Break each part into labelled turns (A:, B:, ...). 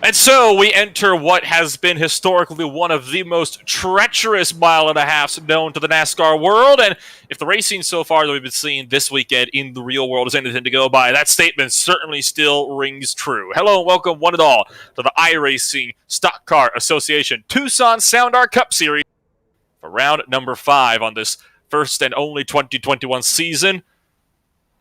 A: And so we enter what has been historically one of the most treacherous mile-and-a-halves known to the NASCAR world. And if the racing so far that we've been seeing this weekend in the real world is anything to go by, that statement certainly still rings true. Hello and welcome one and all to the iRacing Stock Car Association Tucson Sound Art Cup Series for round number 5 on this first and only 2021 season.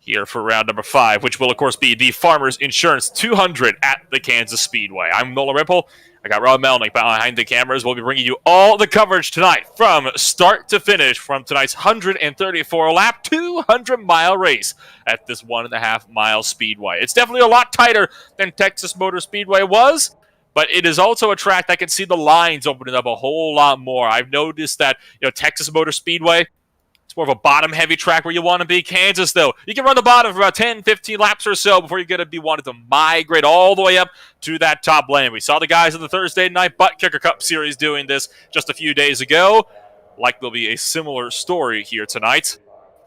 A: Here for round number 5, which will, of course, be the Farmers Insurance 200 at the Kansas Speedway. I'm Nolan Ripple. I got Rob Melnick behind the cameras. We'll be bringing you all the coverage tonight from start to finish from tonight's 134-lap, 200-mile race at this 1.5-mile speedway. It's definitely a lot tighter than Texas Motor Speedway was, but it is also a track that can see the lines opening up a whole lot more. I've noticed that, Texas Motor Speedway, it's more of a bottom-heavy track where you want to be. Kansas, though, you can run the bottom for about 10, 15 laps or so before you're going to be wanting to migrate all the way up to that top lane. We saw the guys in the Thursday Night Butt Kicker Cup Series doing this just a few days ago. Like there'll be a similar story here tonight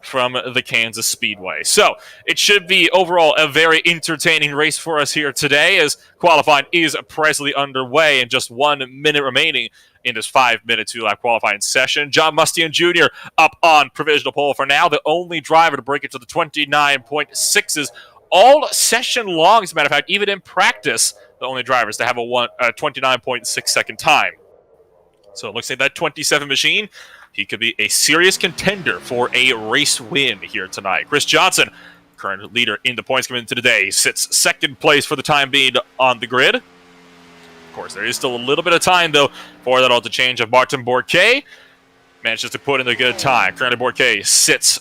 A: from the Kansas Speedway. So it should be overall a very entertaining race for us here today as qualifying is presently underway and just 1 minute remaining in this 5-minute 2-lap qualifying session. John Mustian Jr. up on provisional pole for now, the only driver to break into the 29.6s all session long, as a matter of fact, even in practice, the only drivers to have a 29.6 second time. So it looks like that 27 machine, he could be a serious contender for a race win here tonight. Chris Johnson, current leader in the points coming into today, sits second place for the time being on the grid. Of course, there is still a little bit of time, though, for that all to change. Of Martin Bourquet manages to put in a good time. Currently, Bourquet sits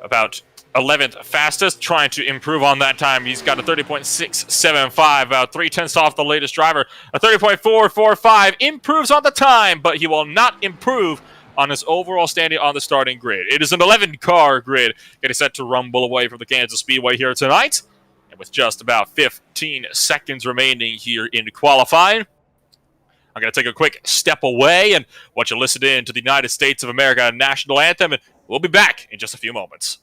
A: about 11th fastest, trying to improve on that time. He's got a 30.675, about 0.3 off the latest driver. A 30.445 improves on the time, but he will not improve on his overall standing on the starting grid. It is an 11-car grid getting set to rumble away from the Kansas Speedway here tonight. And with just about 15 seconds remaining here in qualifying, I'm going to take a quick step away and want you to listen in to the United States of America National Anthem, and we'll be back in just a few moments.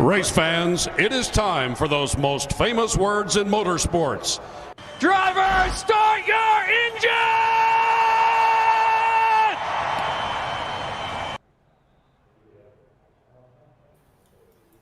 B: Race fans, it is time for those most famous words in motorsports.
C: Driver, start your engine!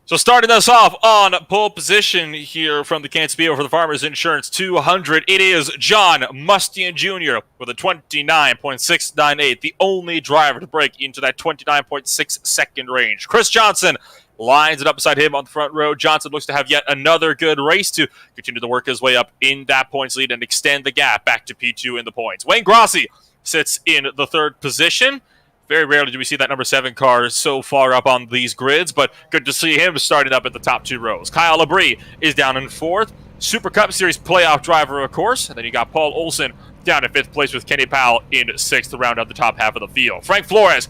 A: So starting us off on pole position here from the Kansas Speedway for the Farmers Insurance 200, it is John Mustian Jr. with a 29.698, the only driver to break into that 29.6 second range. Chris Johnson lines it up beside him on the front row. Johnson looks to have yet another good race to continue to work his way up in that points lead and extend the gap back to P2 in the points. Wayne Grossi sits in the third position. Very rarely do we see that number 7 car so far up on these grids, but good to see him starting up at the top 2 rows. Kyle Labrie is down in 4th. Super Cup Series playoff driver, of course. And then you got Paul Olson down in 5th place with Kenny Powell in 6th to round out the top half of the field. Frank Flores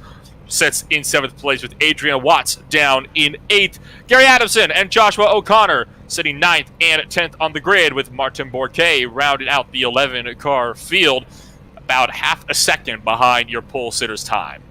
A: sits in 7th place with Adrian Watts down in 8th. Gary Adamson and Joshua O'Connor sitting 9th and 10th on the grid with Martin Bourquet rounding out the 11-car field, about half a second behind your pole sitter's time.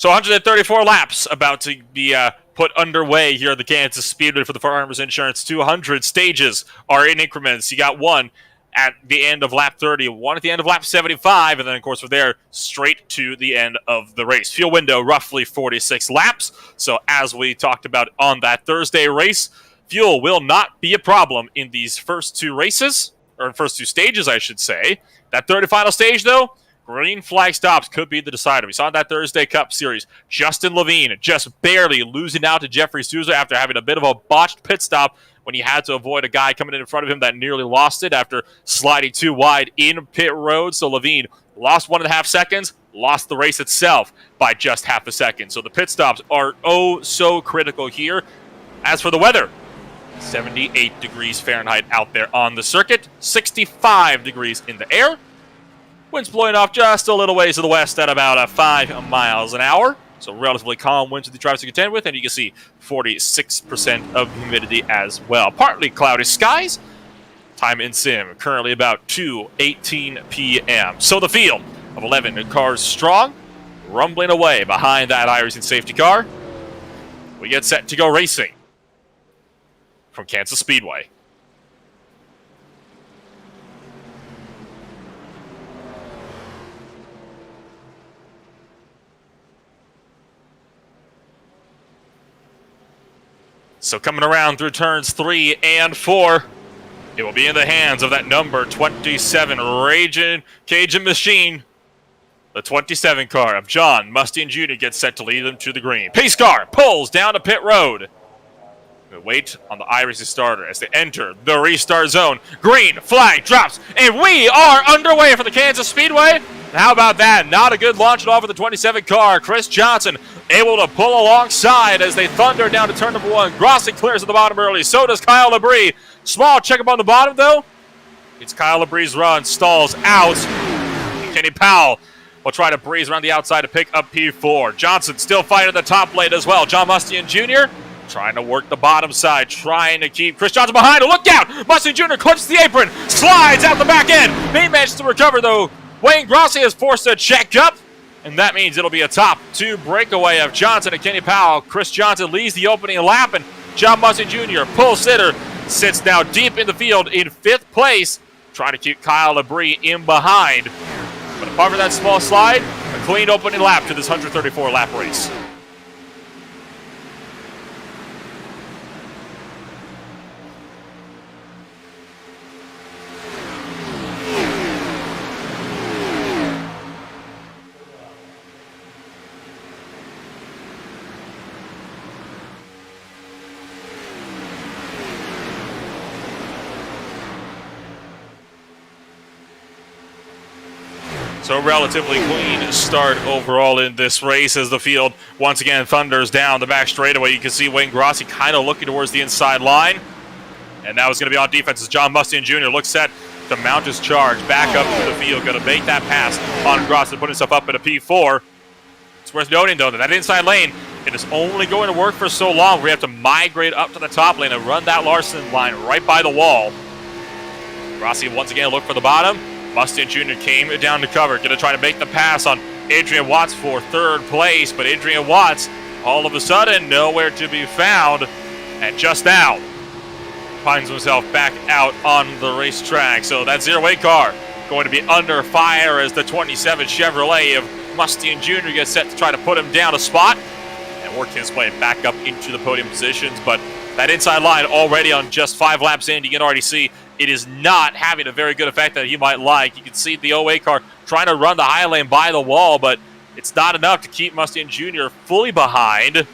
A: So 134 laps about to be put underway here at the Kansas Speedway for the Farmers Insurance 200. Stages are in increments. You got one at the end of lap 30, one at the end of lap 75, and then, of course, from there, straight to the end of the race. Fuel window, roughly 46 laps. So as we talked about on that Thursday race, fuel will not be a problem in these first two races, or first two stages, I should say. That third and final stage, though, green flag stops could be the decider. We saw that Thursday Cup Series. Justin Levine just barely losing out to Jeffrey Souza after having a bit of a botched pit stop when he had to avoid a guy coming in front of him that nearly lost it after sliding too wide in pit road. So Levine lost 1.5 seconds, lost the race itself by just half a second. So the pit stops are oh so critical here. As for the weather, 78 degrees Fahrenheit out there on the circuit, 65 degrees in the air. Winds blowing off just a little ways to the west at about 5 miles an hour. So relatively calm winds that the drivers to contend with. And you can see 46% of humidity as well. Partly cloudy skies. Time in sim currently about 2:18 p.m. So the field of 11 cars strong, rumbling away behind that iRacing safety car. We get set to go racing from Kansas Speedway. So coming around through turns 3 and 4, it will be in the hands of that number 27 Raging Cajun Machine. The 27 car of John Mustian Jr. gets set to lead them to the green. Pace car pulls down to pit road. We wait on the iRacing starter as they enter the restart zone. Green flag drops, and we are underway for the Kansas Speedway. How about that? Not a good launch at all for the 27 car. Chris Johnson able to pull alongside as they thunder down to turn number 1. Grossi clears at the bottom early. So does Kyle Labrie. Small checkup on the bottom, though. It's Kyle Labrie's run. Stalls out. Kenny Powell will try to breeze around the outside to pick up P4. Johnson still fighting at the top lane as well. John Mustian Jr. trying to work the bottom side, trying to keep Chris Johnson behind. Look out! Mustian Jr. clips the apron, slides out the back end. He managed to recover, though. Wayne Grossi is forced to check up, and that means it'll be a top 2 breakaway of Johnson and Kenny Powell. Chris Johnson leads the opening lap, and John Mustian Jr., pole sitter, sits now deep in the field in 5th place, trying to keep Kyle Labrie in behind. But apart from that small slide, a clean opening lap to this 134 lap race. So a relatively clean start overall in this race as the field once again thunders down the back straightaway. You can see Wayne Grossi kind of looking towards the inside line. And that was going to be on defense as John Mustian Jr. looks set to mount his charge back up to the field. Going to make that pass on Grossi, put himself up at a P4. It's worth noting, though, that inside lane, it is only going to work for so long. We have to migrate up to the top lane and run that Larson line right by the wall. Grossi once again look for the bottom. Mustian Jr. came down to cover, going to try to make the pass on Adrian Watts for 3rd place, but Adrian Watts, all of a sudden, nowhere to be found, and just now finds himself back out on the racetrack. So that 0-8 car going to be under fire as the 27 Chevrolet of Mustian Jr. gets set to try to put him down a spot and work his way back up into the podium positions. But that inside line already on just 5 laps in, you can already see it is not having a very good effect that you might like. You can see the 08 car trying to run the high lane by the wall, but it's not enough to keep Mustian Jr. fully behind.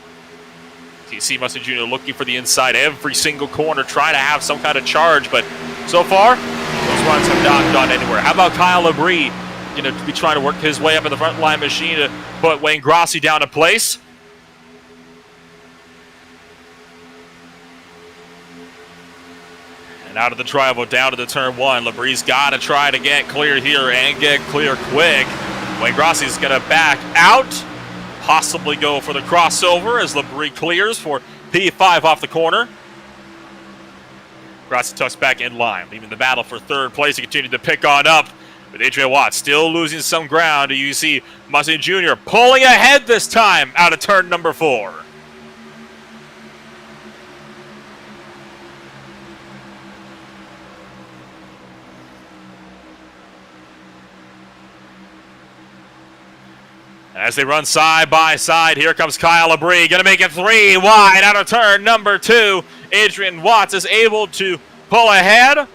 A: So you see Mustian Jr. looking for the inside every single corner, trying to have some kind of charge, but so far, those runs have not gone anywhere. How about Kyle Labrie going to be trying to work his way up in the front line machine to put Wayne Grossi down in place? And out of the driveway down to the turn 1. Labrie's got to try to get clear here and get clear quick. Wayne Grossi's going to back out, possibly go for the crossover as Labrie clears for P5 off the corner. Grossi tucks back in line, leaving the battle for 3rd place. He continued to pick on up With Adrian Watts still losing some ground, you see Mustang Jr. pulling ahead this time out of turn number 4. As they run side by side, here comes Kyle Labrie, going to make it 3 wide out of turn number 2. Adrian Watts is able to pull ahead,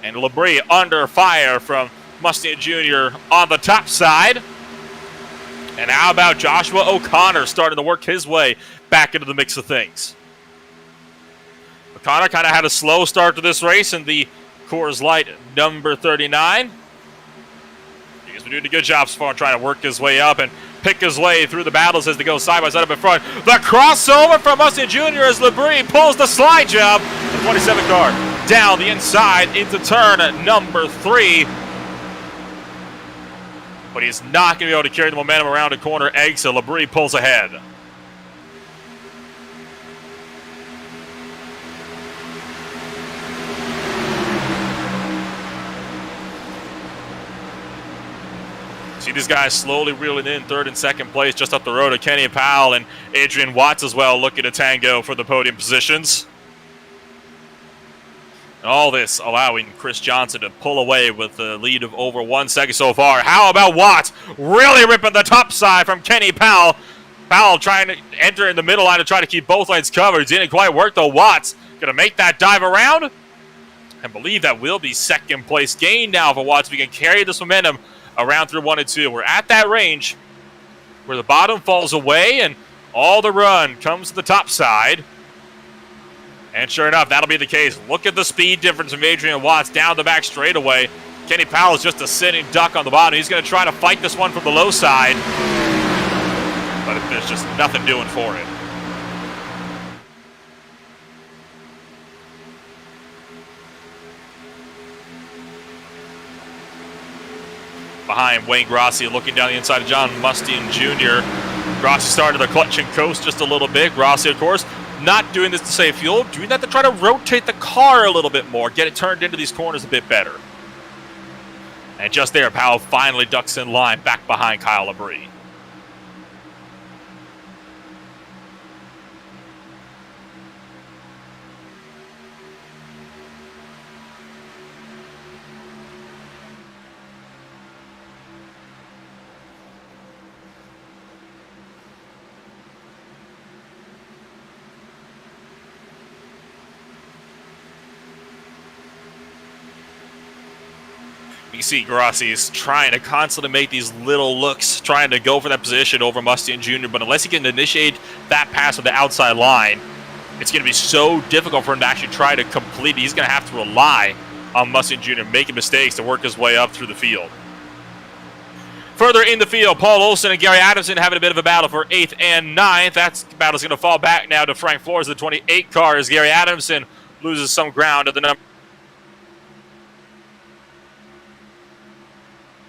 A: and Labrie under fire from Mustang Jr. on the top side. And how about Joshua O'Connor starting to work his way back into the mix of things? O'Connor kind of had a slow start to this race in the Coors Light number 39. He's been doing a good job so far trying to work his way up and pick his way through the battles as they go side by side up in front. The crossover from Mustang Jr. as Labrie pulls the slide job. The 27 car down the inside into turn number 3. But he's not going to be able to carry the momentum around a corner exit. Labrie pulls ahead. See these guys slowly reeling in third and second place just up the road of Kenny Powell and Adrian Watts as well, looking to tango for the podium positions. And all this allowing Chris Johnson to pull away with a lead of over 1 second so far. How about Watts really ripping the top side from Kenny Powell? Powell trying to enter in the middle line to try to keep both lanes covered. Didn't quite work though. Watts going to make that dive around. I believe that will be second place gain now for Watts. We can carry this momentum around through 1 and 2. We're at that range where the bottom falls away and all the run comes to the top side. And sure enough, that'll be the case. Look at the speed difference from Adrian Watts down the back straightaway. Kenny Powell is just a sitting duck on the bottom. He's going to try to fight this one from the low side. But there's just nothing doing for it. Behind Wayne Grossi, looking down the inside of John Mustang Jr. Grossi started the clutch and coast just a little bit. Grossi, of course, not doing this to save fuel, doing that to try to rotate the car a little bit more, get it turned into these corners a bit better. And just there, Powell finally ducks in line back behind Kyle Labrie. You see Grossi is trying to constantly make these little looks, trying to go for that position over Mustang Jr., but unless he can initiate that pass with the outside line, it's going to be so difficult for him to actually try to complete it. He's going to have to rely on Mustang Jr. making mistakes to work his way up through the field. Further in the field, Paul Olson and Gary Adamson having a bit of a battle for 8th and 9th. That battle's going to fall back now to Frank Flores, the 28 car, as Gary Adamson loses some ground at the number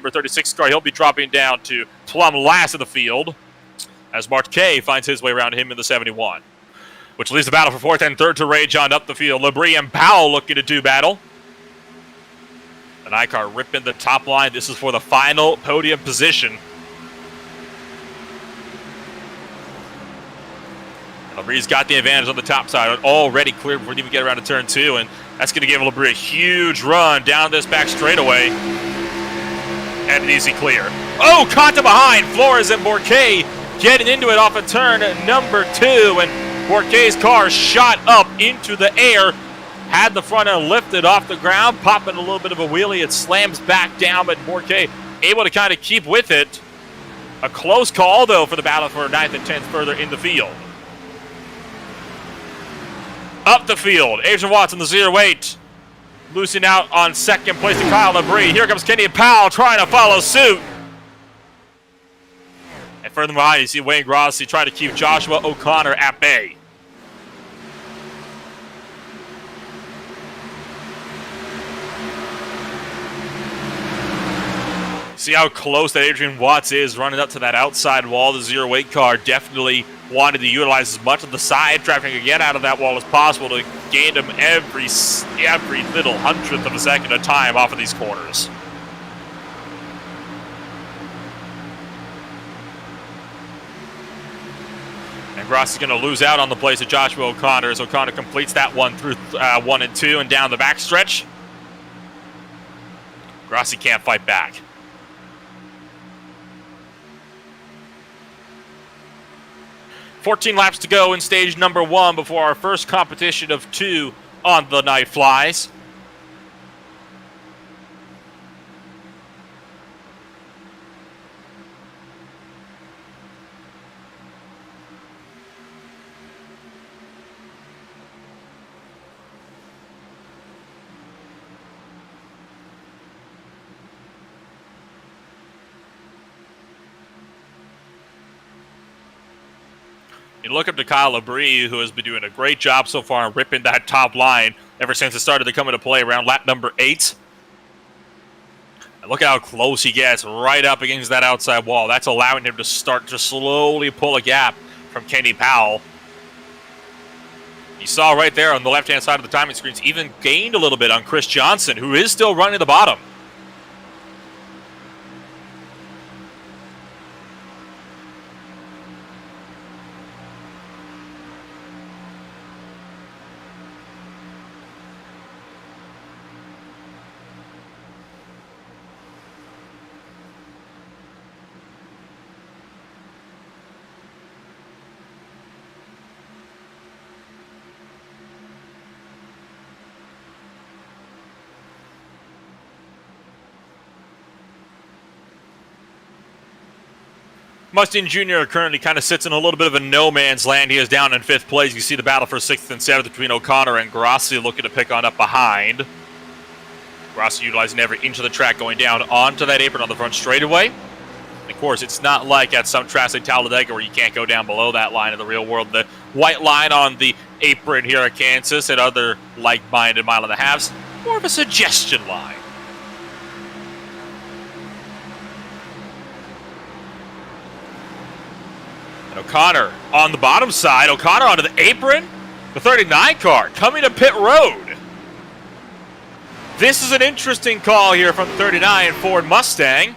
A: 36 car. He'll be dropping down to plumb last of the field as Mark Kay finds his way around him in the 71. Which leaves the battle for 4th and 3rd to rage on up the field. Labrie and Powell looking to do battle. An I-car ripping the top line. This is for the final podium position. Labrie's got the advantage on the top side. Already cleared before we even get around to turn 2. And that's going to give Labrie a huge run down this back straightaway. And an easy clear. Oh, caught to behind. Flores and Bourquet getting into it off of turn number 2. And Bourquet's car shot up into the air. Had the front end lifted off the ground, popping a little bit of a wheelie. It slams back down, but Bourquet able to kind of keep with it. A close call, though, for the battle for 9th and 10th further in the field. Up the field, Adrian Watts in the 08. Losing out on second place to Kyle Labrie. Here comes Kenny Powell trying to follow suit. And further behind, you see Wayne Grossi trying to keep Joshua O'Connor at bay. See how close that Adrian Watts is running up to that outside wall. The 08 car definitely wanted to utilize as much of the side traffic and get out of that wall as possible to gain him every little hundredth of a second of time off of these corners. Gross is going to lose out on the place of Joshua O'Connor as O'Connor completes that one through 1 and 2 and down the backstretch. Grossi can't fight back. "14 laps to go in stage number 1 before our first competition of 2 on the night flies. You look up to Kyle Labrie, who has been doing a great job so far in ripping that top line ever since it started to come into play around lap number 8. And look how close he gets right up against that outside wall. That's allowing him to start to slowly pull a gap from Kenny Powell. You saw right there on the left-hand side of the timing screens, even gained a little bit on Chris Johnson, who is still running the bottom. Mustang Jr. currently kind of sits in a little bit of a no-man's land. He is down in 5th place. You see the battle for 6th and 7th between O'Connor and Grossi looking to pick on up behind. Grossi utilizing every inch of the track going down onto that apron on the front straightaway. And of course, it's not like at some tracks like Talladega where you can't go down below that line in the real world. The white line on the apron here at Kansas and other like-minded mile-and-a-halves, more of a suggestion line. And O'Connor on the bottom side. O'Connor onto the apron. The 39 car coming to pit road. This is an interesting call here from the 39 Ford Mustang.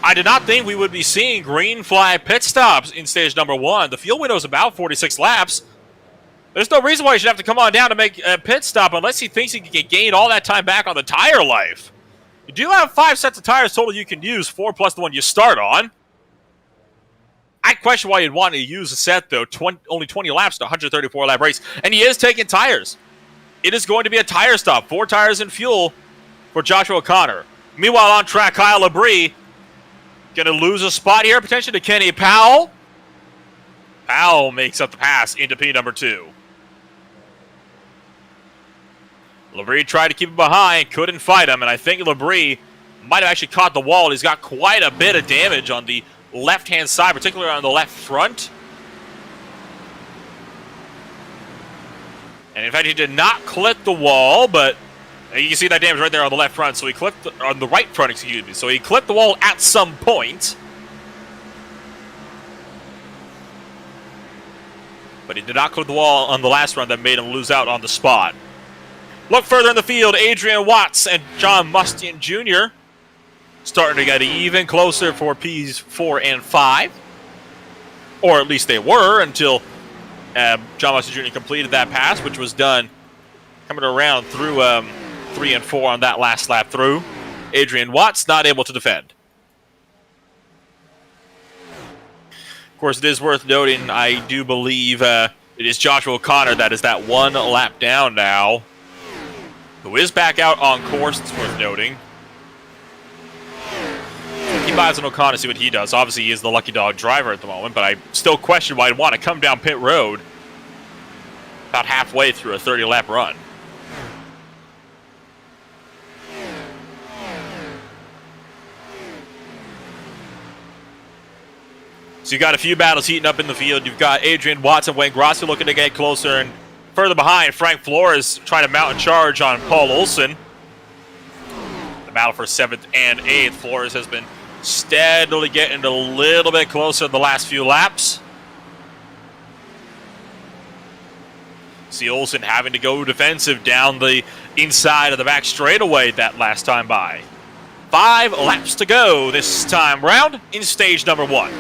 A: I did not think we would be seeing green flag pit stops in stage number 1. The fuel window is about 46 laps. There's no reason why he should have to come on down to make a pit stop unless he thinks he can gain all that time back on the tire life. You do have 5 sets of tires total you can use, 4 plus the one you start on. I question why you'd want to use a set, though. Only 20 laps to 134-lap race. And he is taking tires. It is going to be a tire stop. 4 tires and fuel for Joshua O'Connor. Meanwhile, on track, Kyle Labrie going to lose a spot here, potentially to Kenny Powell. Powell makes up the pass into P number 2. Labrie tried to keep him behind, couldn't fight him, and I think Labrie might have actually caught the wall. He's got quite a bit of damage on the left-hand side, particularly on the left front. And in fact, he did not clip the wall, but you can see that damage right there on the left front. So he clipped on the right front, excuse me. So he clipped the wall at some point. But he did not clip the wall on the last run that made him lose out on the spot. Look further in the field, Adrian Watts and John Mustang Jr. starting to get even closer for Ps 4 and 5. Or at least they were until John Mustang Jr. completed that pass, which was done coming around through 3 and 4 on that last lap through. Adrian Watts not able to defend. Of course, it is worth noting, I do believe it is Joshua O'Connor that is that 1 lap down now, who is back out on course, it's worth noting. Keep eyes on O'Connor, see what he does. Obviously, he is the lucky dog driver at the moment, but I still question why he'd want to come down pit road about halfway through a 30-lap run. So you've got a few battles heating up in the field. You've got Adrian Watts and Wayne Grossi looking to get closer, and further behind, Frank Flores trying to mount and charge on Paul Olson. The battle for 7th and 8th. Flores has been steadily getting a little bit closer in the last few laps. See Olsen having to go defensive down the inside of the back straightaway that last time by. 5 laps to go this time round in stage number 1.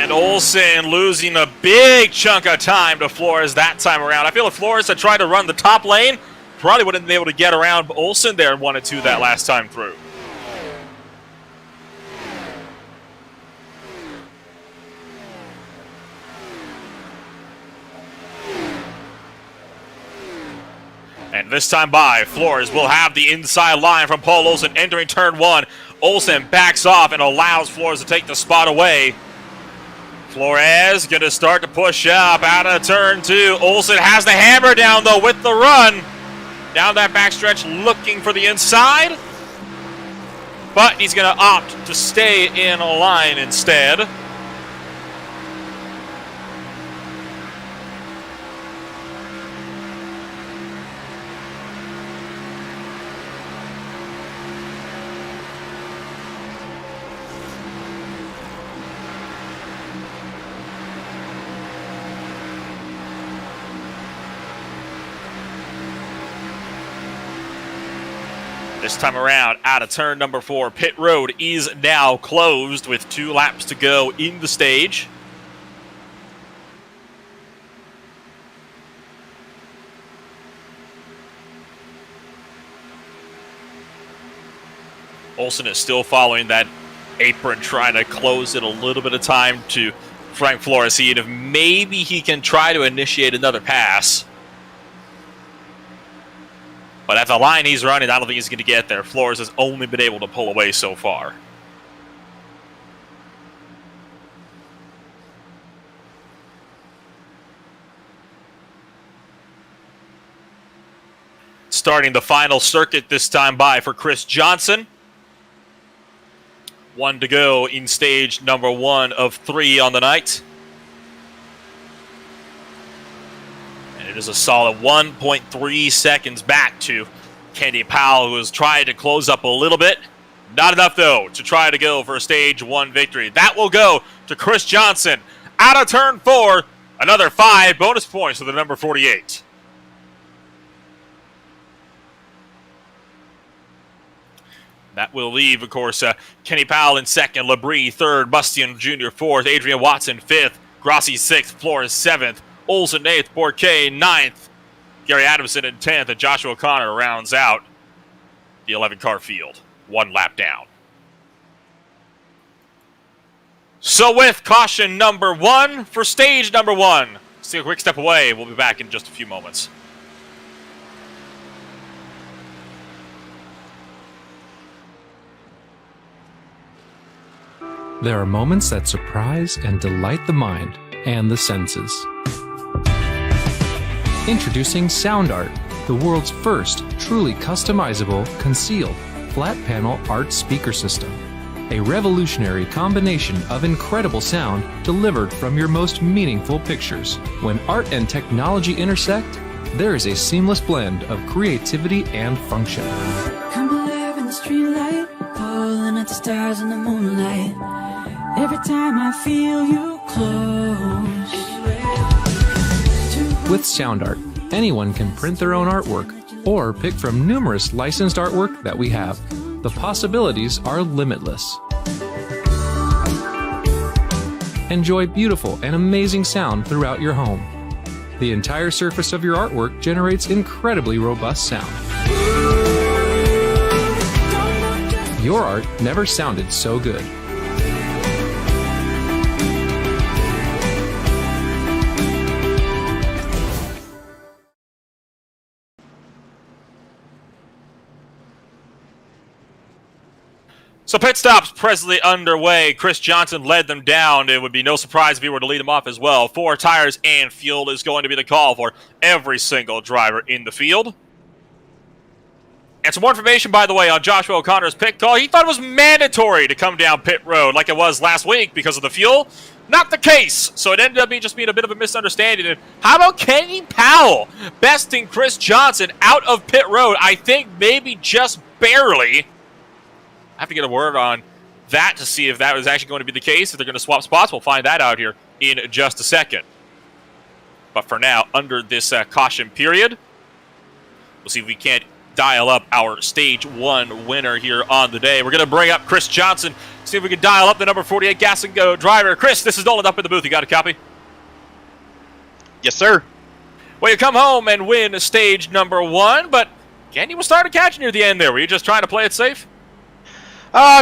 A: And Olsen losing a big chunk of time to Flores that time around. I feel if Flores had tried to run the top lane, probably wouldn't have been able to get around Olsen there and 1-2 that last time through. And this time by, Flores will have the inside line from Paul Olsen entering turn 1. Olsen backs off and allows Flores to take the spot away. Flores going to start to push up out of turn 2. Olsen has the hammer down, though, with the run. Down that backstretch looking for the inside. But he's going to opt to stay in a line instead. This time around, out of turn number 4, pit road is now closed with 2 laps to go in the stage. Olsen is still following that apron, trying to close it a little bit of time to Frank Flores, seeing if maybe he can try to initiate another pass. But at the line he's running, I don't think he's going to get there. Flores has only been able to pull away so far. Starting the final circuit this time by for Chris Johnson. 1 to go in stage number 1 of 3 on the night. It is a solid 1.3 seconds back to Kenny Powell, who has tried to close up a little bit. Not enough, though, to try to go for a stage 1 victory. That will go to Chris Johnson. Out of turn 4, another 5 bonus points to the number 48. That will leave, of course, Kenny Powell in 2nd, Labrie 3rd, Mustian Jr. 4th, Adrian Watson 5th, Grossi 6th, Flores 7th, Olsen 8th, Bourquet 9th, Gary Adamson in 10th, and Joshua O'Connor rounds out the 11-car field, 1 lap down. So with caution number 1 for stage number 1. Let's take a quick step away. We'll be back in just a few moments.
D: There are moments that surprise and delight the mind and the senses. Introducing Sound Art, the world's first truly customizable, concealed, flat panel art speaker system. A revolutionary combination of incredible sound delivered from your most meaningful pictures. When art and technology intersect, there is a seamless blend of creativity and function.
E: Come alive in the streetlight, pulling at the stars in the moonlight. Every time I feel you close.
D: With Sound Art, anyone can print their own artwork or pick from numerous licensed artwork that we have. The possibilities are limitless. Enjoy beautiful and amazing sound throughout your home. The entire surface of your artwork generates incredibly robust sound. Your art never sounded so good.
A: So pit stops presently underway. Chris Johnson led them down. It would be no surprise if he were to lead them off as well. 4 tires and fuel is going to be the call for every single driver in the field. And some more information, by the way, on Joshua O'Connor's pit call. He thought it was mandatory to come down pit road like it was last week because of the fuel. Not the case. So it ended up just being a bit of a misunderstanding. And how about Kenny Powell besting Chris Johnson out of pit road? I think maybe just barely. I have to get a word on that to see if that was actually going to be the case. If they're going to swap spots, we'll find that out here in just a second. But for now, under this caution period, we'll see if we can't dial up our Stage 1 winner here on the day. We're going to bring up Chris Johnson, see if we can dial up the number 48 Gas and Go driver. Chris, this is Nolan up in the booth. You got a copy?
F: Yes, sir.
A: Well, you come home and win stage number 1, but Kenny was starting catching near the end there. Were you just trying to play it safe?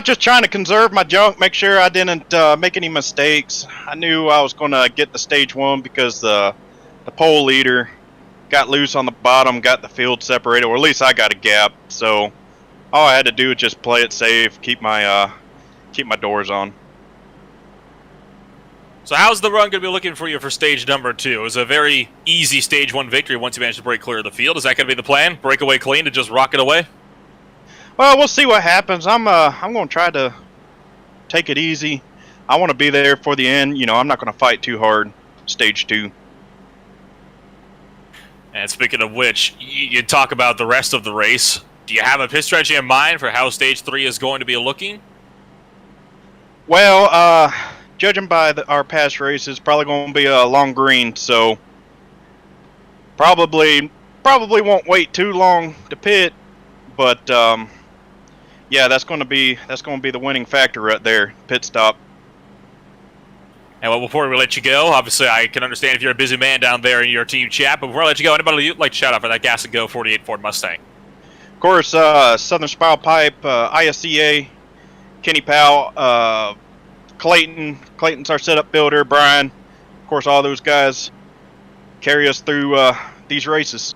F: Just trying to conserve my junk, make sure I didn't make any mistakes. I knew I was going to get the stage 1 because the pole leader got loose on the bottom, got the field separated, or at least I got a gap. So all I had to do was just play it safe, keep my doors on.
A: So how's the run going to be looking for you for stage number 2? It was a very easy stage 1 victory once you managed to break clear of the field. Is that going to be the plan? Break away clean and just rock it away?
F: Well, we'll see what happens. I'm going to try to take it easy. I want to be there for the end. You know, I'm not going to fight too hard. Stage 2.
A: And speaking of which, you talk about the rest of the race. Do you have a pit strategy in mind for how stage 3 is going to be looking?
F: Well, judging by our past races, probably going to be a long green, so probably won't wait too long to pit. But yeah, that's going to be the winning factor right there, pit stop.
A: And well, before we let you go, obviously I can understand if you're a busy man down there in your team chat, but before I let you go, anybody you'd like to shout out for that Gas and Go 48 Ford Mustang?
F: Of course, Southern Spiral Pipe, ISCA, Kenny Powell, Clayton. Clayton's our setup builder, Brian. Of course, all those guys carry us through these races.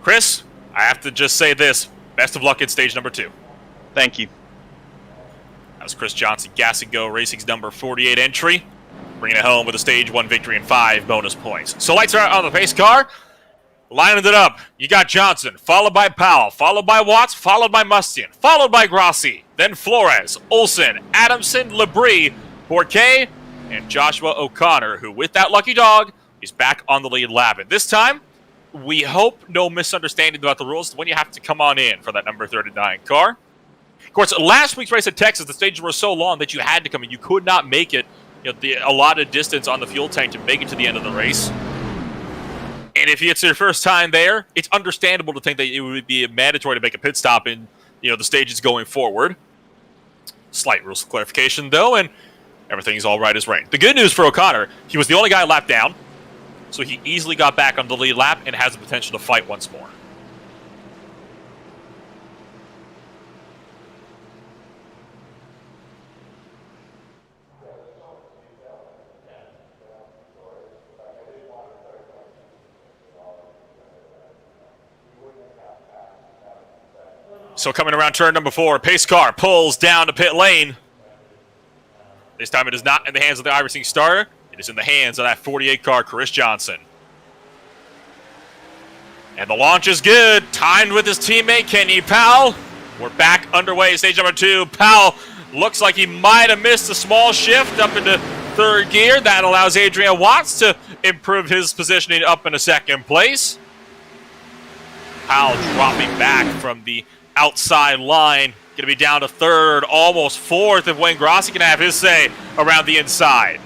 A: Chris, I have to just say this. Best of luck in stage number 2.
F: Thank you.
A: That was Chris Johnson, Gas and Go Racing's number 48 entry, bringing it home with a stage 1 victory and 5 bonus points. So lights are out on the pace car. Lining it up, you got Johnson, followed by Powell, followed by Watts, followed by Mustian, followed by Grassi, then Flores, Olsen, Adamson, Labrie, Bourquet, and Joshua O'Connor, who with that lucky dog is back on the lead lap. And this time, we hope no misunderstanding about the rules when you have to come on in for that number 39 car. Of course, last week's race at Texas, the stages were so long that you had to come in. You could not make it, the allotted distance on the fuel tank to make it to the end of the race. And if it's your first time there, it's understandable to think that it would be mandatory to make a pit stop in, the stages going forward. Slight rules of clarification, though, and everything's all right as rain. The good news for O'Connor, he was the only guy lapped down, so he easily got back on the lead lap and has the potential to fight once more. So coming around turn number 4, pace car pulls down to pit lane. This time it is not in the hands of the iRacing starter. It is in the hands of that 48 car, Chris Johnson. And the launch is good. Timed with his teammate, Kenny Powell. We're back underway, stage number 2. Powell looks like he might have missed a small shift up into 3rd gear. That allows Adrian Watts to improve his positioning up into 2nd place. Powell dropping back from the outside line. Going to be down to 3rd, almost 4th if Wayne Grassi can have his say around the inside.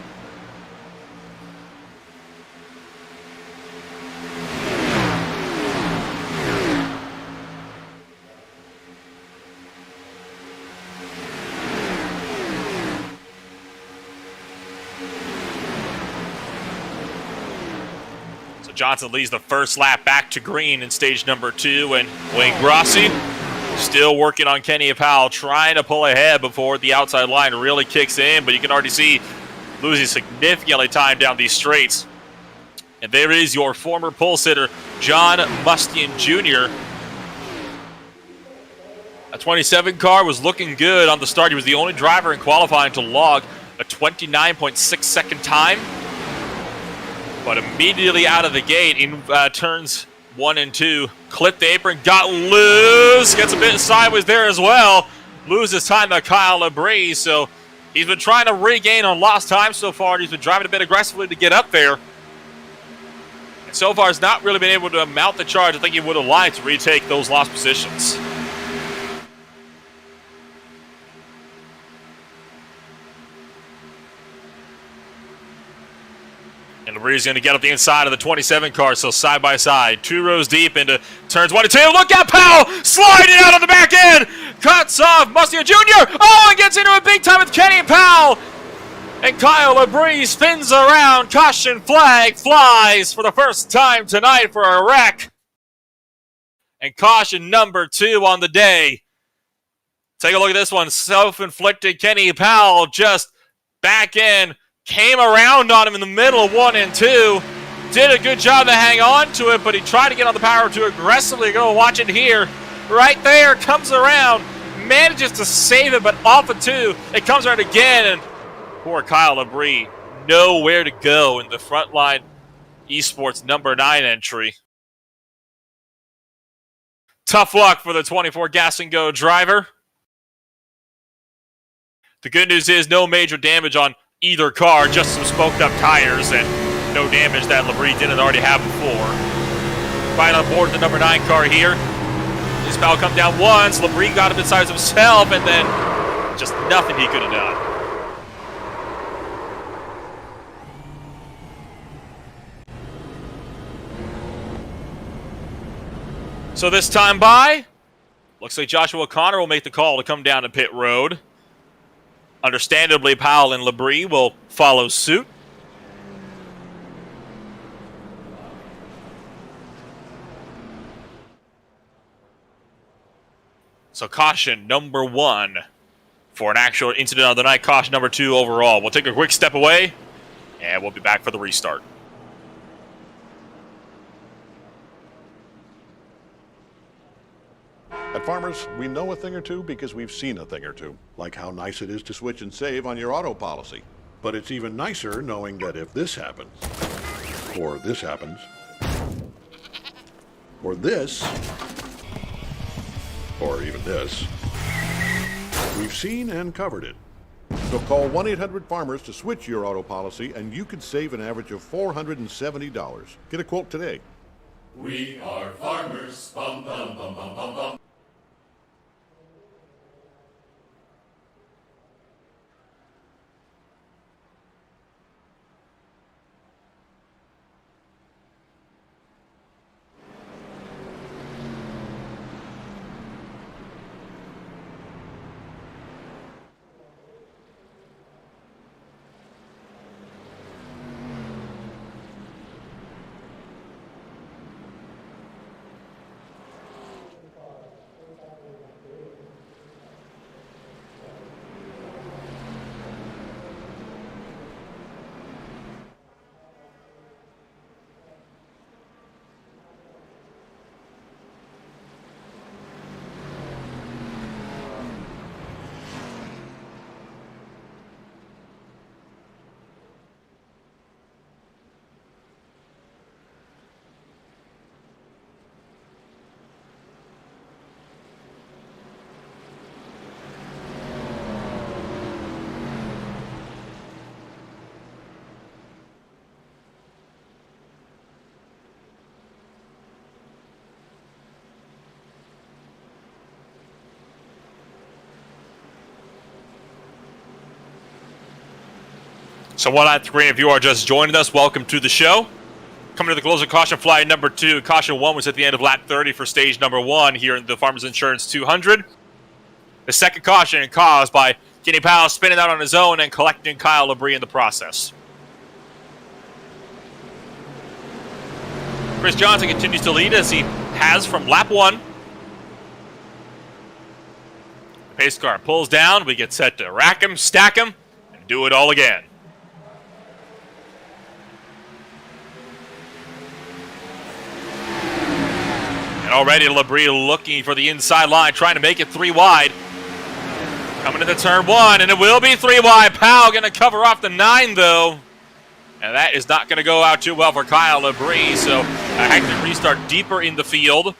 A: So Johnson leads the first lap back to green in stage number 2, and Wayne Grassi still working on Kenny Powell, trying to pull ahead before the outside line really kicks in, but you can already see losing significantly time down these straights. And there is your former pole sitter, John Mustian Jr. A 27 car was looking good on the start. He was the only driver in qualifying to log a 29.6 second time. But immediately out of the gate in turns 1 and 2, clipped the apron, got loose, gets a bit sideways there as well. Loses time to Kyle Labrie, so he's been trying to regain on lost time so far, and he's been driving a bit aggressively to get up there. And so far has not really been able to mount the charge I think he would have liked to retake those lost positions. And Labree's going to get up the inside of the 27 car, so side by side. 2 rows deep into turns 1 and 2. Look out, Powell! Sliding out on the back end! Cuts off Mustia Jr. Oh, and gets into it big time with Kenny Powell! And Kyle Labree spins around. Caution flag flies for the first time tonight for a wreck. And caution number 2 on the day. Take a look at this one. Self-inflicted. Kenny Powell just back in. Came around on him in the middle of 1 and 2. Did a good job to hang on to it, but he tried to get on the power too aggressively. Go watch it here. Right there. Comes around. Manages to save it, but off of 2. It comes around again, and poor Kyle Labree nowhere to go in the Frontline Esports number 9 entry. Tough luck for the 24 Gas and Go driver. The good news is no major damage on either car, just some smoked up tires and no damage that Labree didn't already have before. Right on board the number 9 car here. This foul come down once. Labree got him inside himself, and then just nothing he could have done. So this time by, looks like Joshua Connor will make the call to come down to pit road. Understandably, Powell and Labree will follow suit. So caution number 1 for an actual incident of the night. Caution number 2 overall. We'll take a quick step away, and we'll be back for the restart.
G: At Farmers, we know a thing or two because we've seen a thing or two, like how nice it is to switch and save on your auto policy. But it's even nicer knowing that if this happens, or this happens, or this, or even this, we've seen and covered it. So call 1-800-FARMERS to switch your auto policy, and you could save an average of $470. Get a quote today.
H: We are farmers. Bum, bum, bum, bum, bum, bum.
A: So 193, if you are just joining us, welcome to the show. Coming to the close of caution flight number 2. Caution 1 was at the end of lap 30 for stage number 1 here in the Farmers Insurance 200. The second caution caused by Kenny Powell spinning out on his own and collecting Kyle Labree in the process. Chris Johnson continues to lead as he has from lap 1. The pace car pulls down. We get set to rack him, stack him, and do it all again. And already Labree looking for the inside line, trying to make it 3 wide. Coming into turn 1, and it will be 3 wide. Powell going to cover off the 9, though. And that is not going to go out too well for Kyle Labree, so a hectic restart deeper in the field.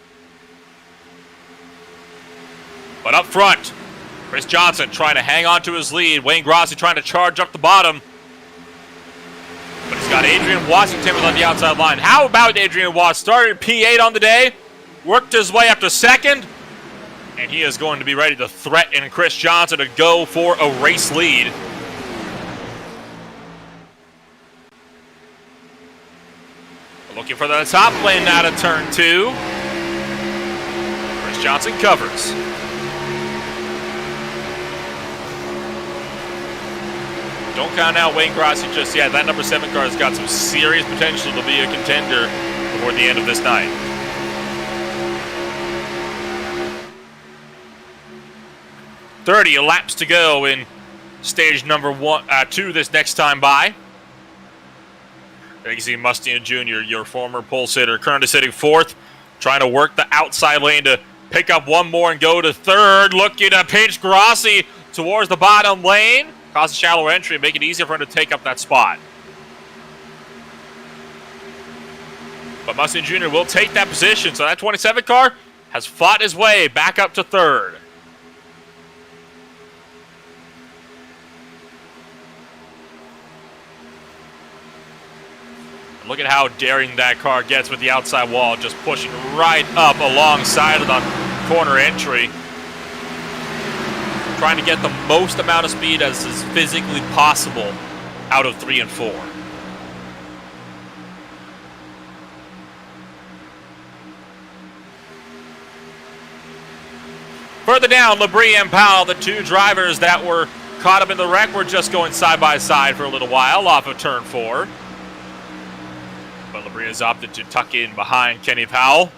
A: But up front, Chris Johnson trying to hang on to his lead. Wayne Grossi trying to charge up the bottom. But he's got Adrian Washington on the outside line. How about Adrian Watts? Started P8 on the day, worked his way up to second, and he is going to be ready to threaten Chris Johnson to go for a race lead. Looking for the top lane out of turn 2. Chris Johnson covers. Don't count out Wayne Grossi just yet. That number 7 car has got some serious potential to be a contender before the end of this night. .30 laps to go in stage number 2 this next time by. There you see Mustian Jr., your former pole sitter, currently sitting 4th, trying to work the outside lane to pick up one more and go to 3rd. Looking to pinch Grossi towards the bottom lane. Cause a shallow entry and make it easier for him to take up that spot. But Mustian Jr. will take that position, so that 27 car has fought his way back up to 3rd. Look at how daring that car gets with the outside wall, just pushing right up alongside of the corner entry. Trying to get the most amount of speed as is physically possible out of 3 and 4. Further down, Labrie and Powell, the 2 drivers that were caught up in the wreck, were just going side by side for a little while off of turn 4. But Labrie has opted to tuck in behind Kenny Powell.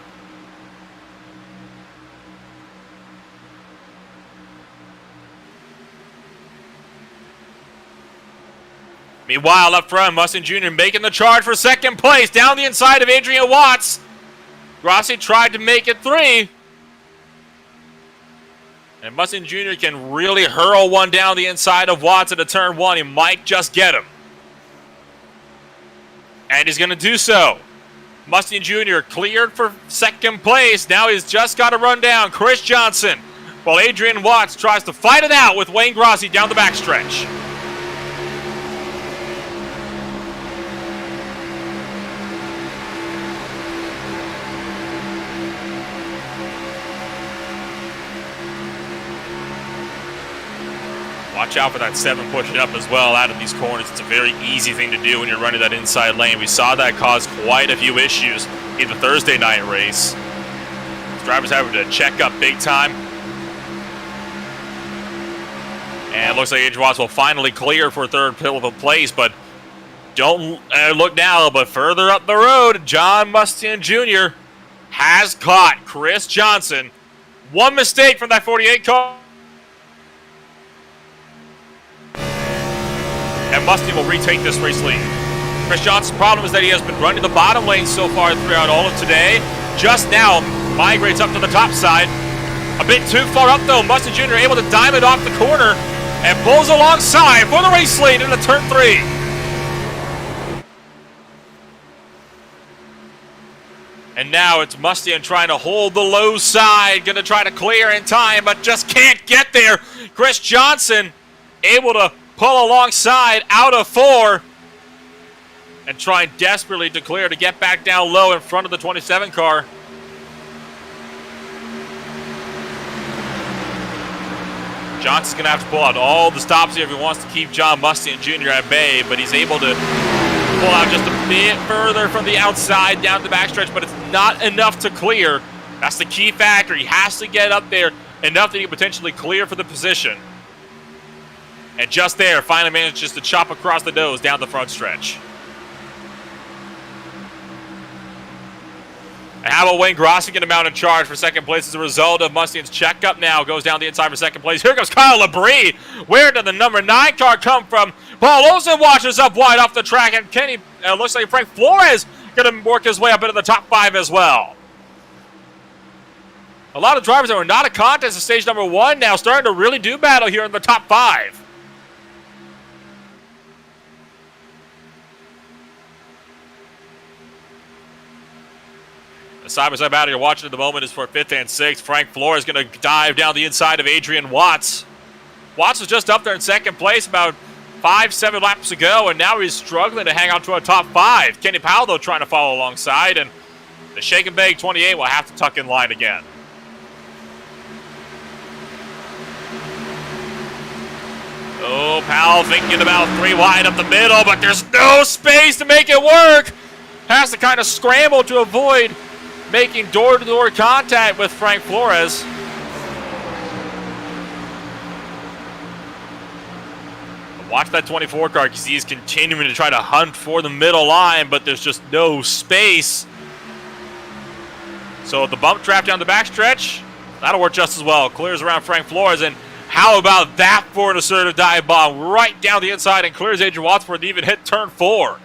A: Meanwhile, up front, Mustian Jr. making the charge for 2nd place down the inside of Adrian Watts. Grossi tried to make it 3. And Mustian Jr. can really hurl one down the inside of Watts into turn 1. He might just get him. And he's going to do so. Mustian Jr. cleared for 2nd place. Now he's just got to run down Chris Johnson, while Adrian Watts tries to fight it out with Wayne Grossi down the backstretch. Watch out for that 7 pushing up as well out of these corners. It's a very easy thing to do when you're running that inside lane. We saw that cause quite a few issues in the Thursday night race. Drivers having to check up big time. And it looks like Adrian Watts will finally clear for 3rd place, but don't look now, but further up the road, John Mustian Jr. has caught Chris Johnson. One mistake from that 48 car. And Mustian will retake this race lead. Chris Johnson's problem is that he has been running the bottom lane so far throughout all of today. Just now, migrates up to the top side. A bit too far up though. Mustian Jr. able to dime it off the corner and pulls alongside for the race lead into turn 3. And now it's Mustian trying to hold the low side. Going to try to clear in time, but just can't get there. Chris Johnson able to pull alongside out of 4 and trying desperately to clear to get back down low in front of the 27 car. Johnson's going to have to pull out all the stops here if he wants to keep John Mustian Jr. at bay, but he's able to pull out just a bit further from the outside down the backstretch, but it's not enough to clear. That's the key factor. He has to get up there enough that he can potentially clear for the position. And just there, finally manages to chop across the nose down the front stretch. And how about Wayne Grossi getting mount in charge for 2nd place as a result of Mustian's checkup now? Goes down the inside for 2nd place. Here comes Kyle Labrie. Where did the number 9 car come from? Paul Olsen washes up wide off the track, and Kenny, looks like Frank Flores going to work his way up into the top 5 as well. A lot of drivers that were not a contest at stage number 1 now starting to really do battle here in the top 5. The side-by-side battle you're watching at the moment is for 5th and 6th. Frank Flores going to dive down the inside of Adrian Watts. Watts was just up there in 2nd place about 5-7 laps ago, and now he's struggling to hang on to a top 5. Kenny Powell, though, trying to follow alongside, and the Shake and Bake 28 will have to tuck in line again. Oh, Powell thinking about 3 wide up the middle, but there's no space to make it work. has to kind of scramble to avoid making door-to-door contact with Frank Flores. Watch that 24 car because he's continuing to try to hunt for the middle line, but there's just no space. So the bump trap down the backstretch, that'll work just as well. Clears around Frank Flores, and how about that for an assertive dive bomb right down the inside and clears Adrian Wadsworth to even hit turn 4.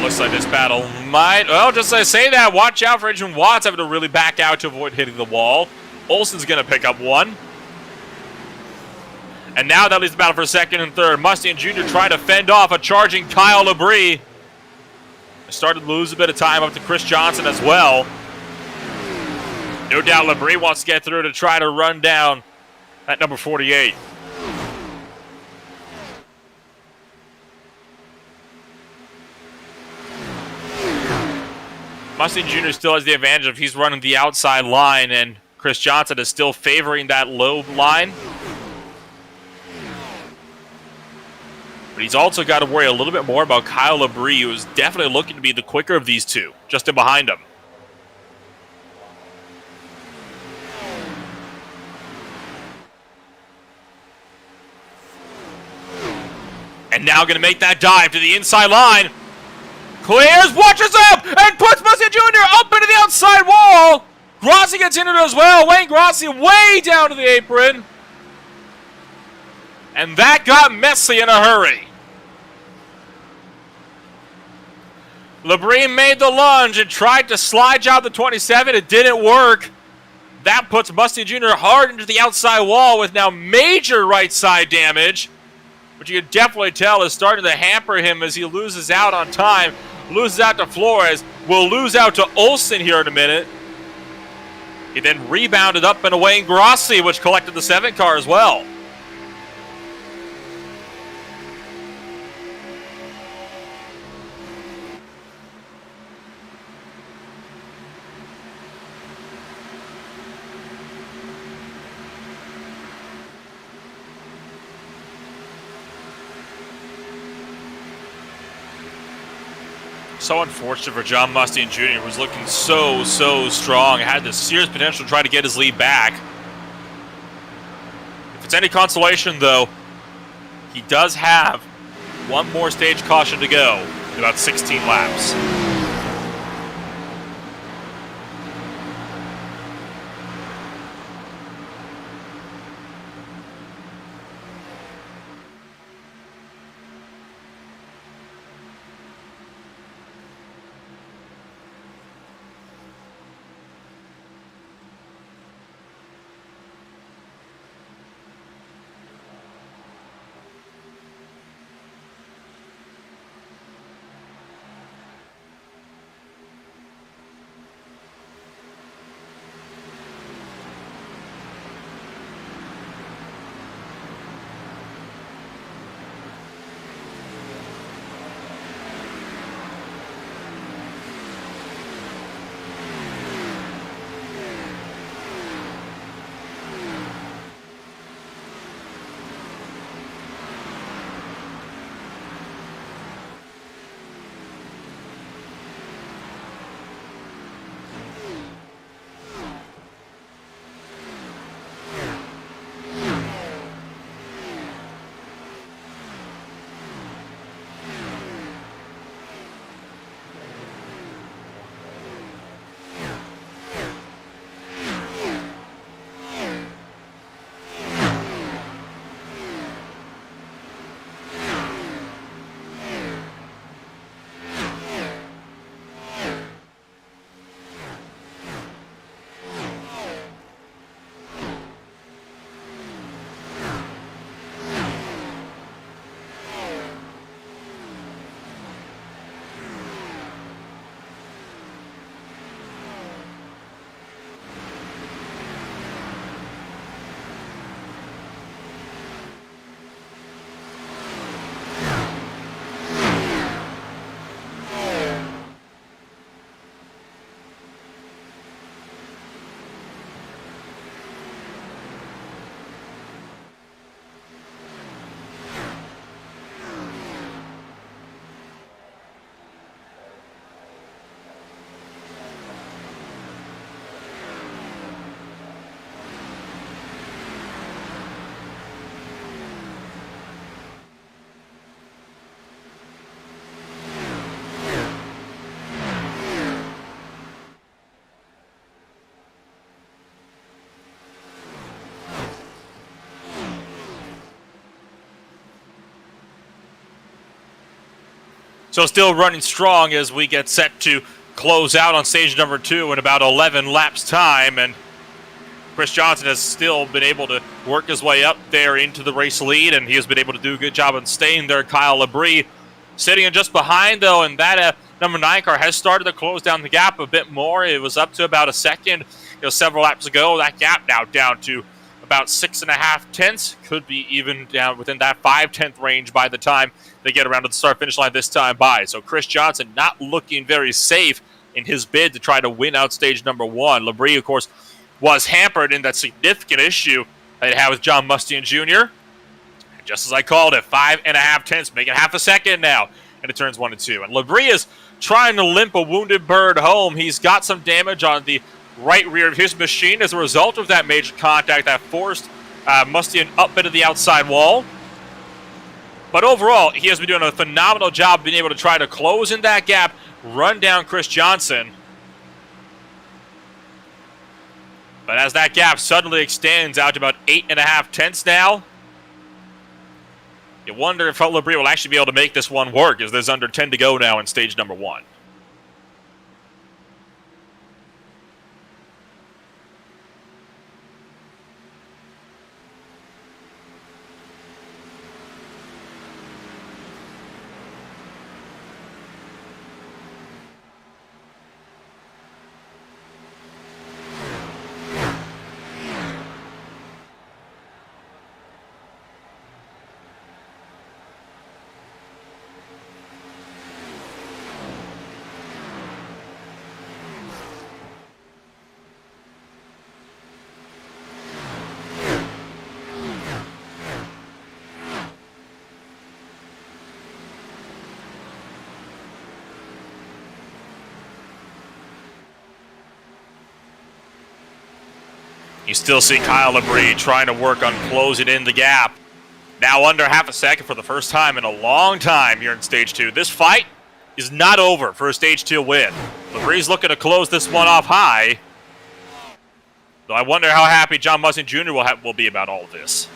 A: Looks like this battle might, well, just as I say that, watch out for Adrian Watts having to really back out to avoid hitting the wall. Olsen's going to pick up one. And now that leaves the battle for second and third. Mustang Jr. trying to fend off a charging Kyle Labrie. Started to lose a bit of time up to Chris Johnson as well. No doubt Labrie wants to get through to try to run down that number 48. Mustang Jr. still has the advantage of he's running the outside line, and Chris Johnson is still favoring that low line. But he's also got to worry a little bit more about Kyle Labrie, who is definitely looking to be the quicker of these two, just in behind him. And now going to make that dive to the inside line. Clears, watches up, and puts Mustang Jr. up into the outside wall. Grossi gets into it as well. Wayne Grossi way down to the apron. And that got messy in a hurry. Labrie made the lunge and tried to slide job the 27. It didn't work. That puts Mustang Jr. hard into the outside wall with now major right side damage, which you can definitely tell is starting to hamper him as he loses out on time. Loses out to Flores. Will lose out to Olsen here in a minute. He then rebounded up into Wayne Grossi, which collected the 7 car as well. So unfortunate for John Mustang Jr., who was looking so strong. Had the serious potential to try to get his lead back. If it's any consolation, though, he does have one more stage caution to go in about 16 laps. So still running strong as we get set to close out on stage number 2 in about 11 laps time. And Chris Johnson has still been able to work his way up there into the race lead, and he has been able to do a good job on staying there. Kyle Labrie sitting in just behind, though, and that number 9 car has started to close down the gap a bit more. It was up to about a second several laps ago. That gap now down to about 6.5 tenths. Could be even down within that 5-tenth range by the time they get around to the start-finish line this time by. So Chris Johnson not looking very safe in his bid to try to win out stage number 1. Labrie, of course, was hampered in that significant issue that he had with John Mustian Jr. And just as I called it, 5.5 tenths, making half a second now into turns 1 and 2. And Labrie is trying to limp a wounded bird home. He's got some damage on the right rear of his machine as a result of that major contact that forced Mustian up into the outside wall. But overall, he has been doing a phenomenal job being able to try to close in that gap, run down Chris Johnson. But as that gap suddenly extends out to about 8.5 tenths now, you wonder if Labrie will actually be able to make this one work, as there's under 10 to go now in stage number 1. You still see Kyle Labrie trying to work on closing in the gap. Now under half a second for the first time in a long time here in Stage 2. This fight is not over for a Stage 2 win. Labrie's looking to close this one off high. Though I wonder how happy John Mustian Jr. will be about all of this.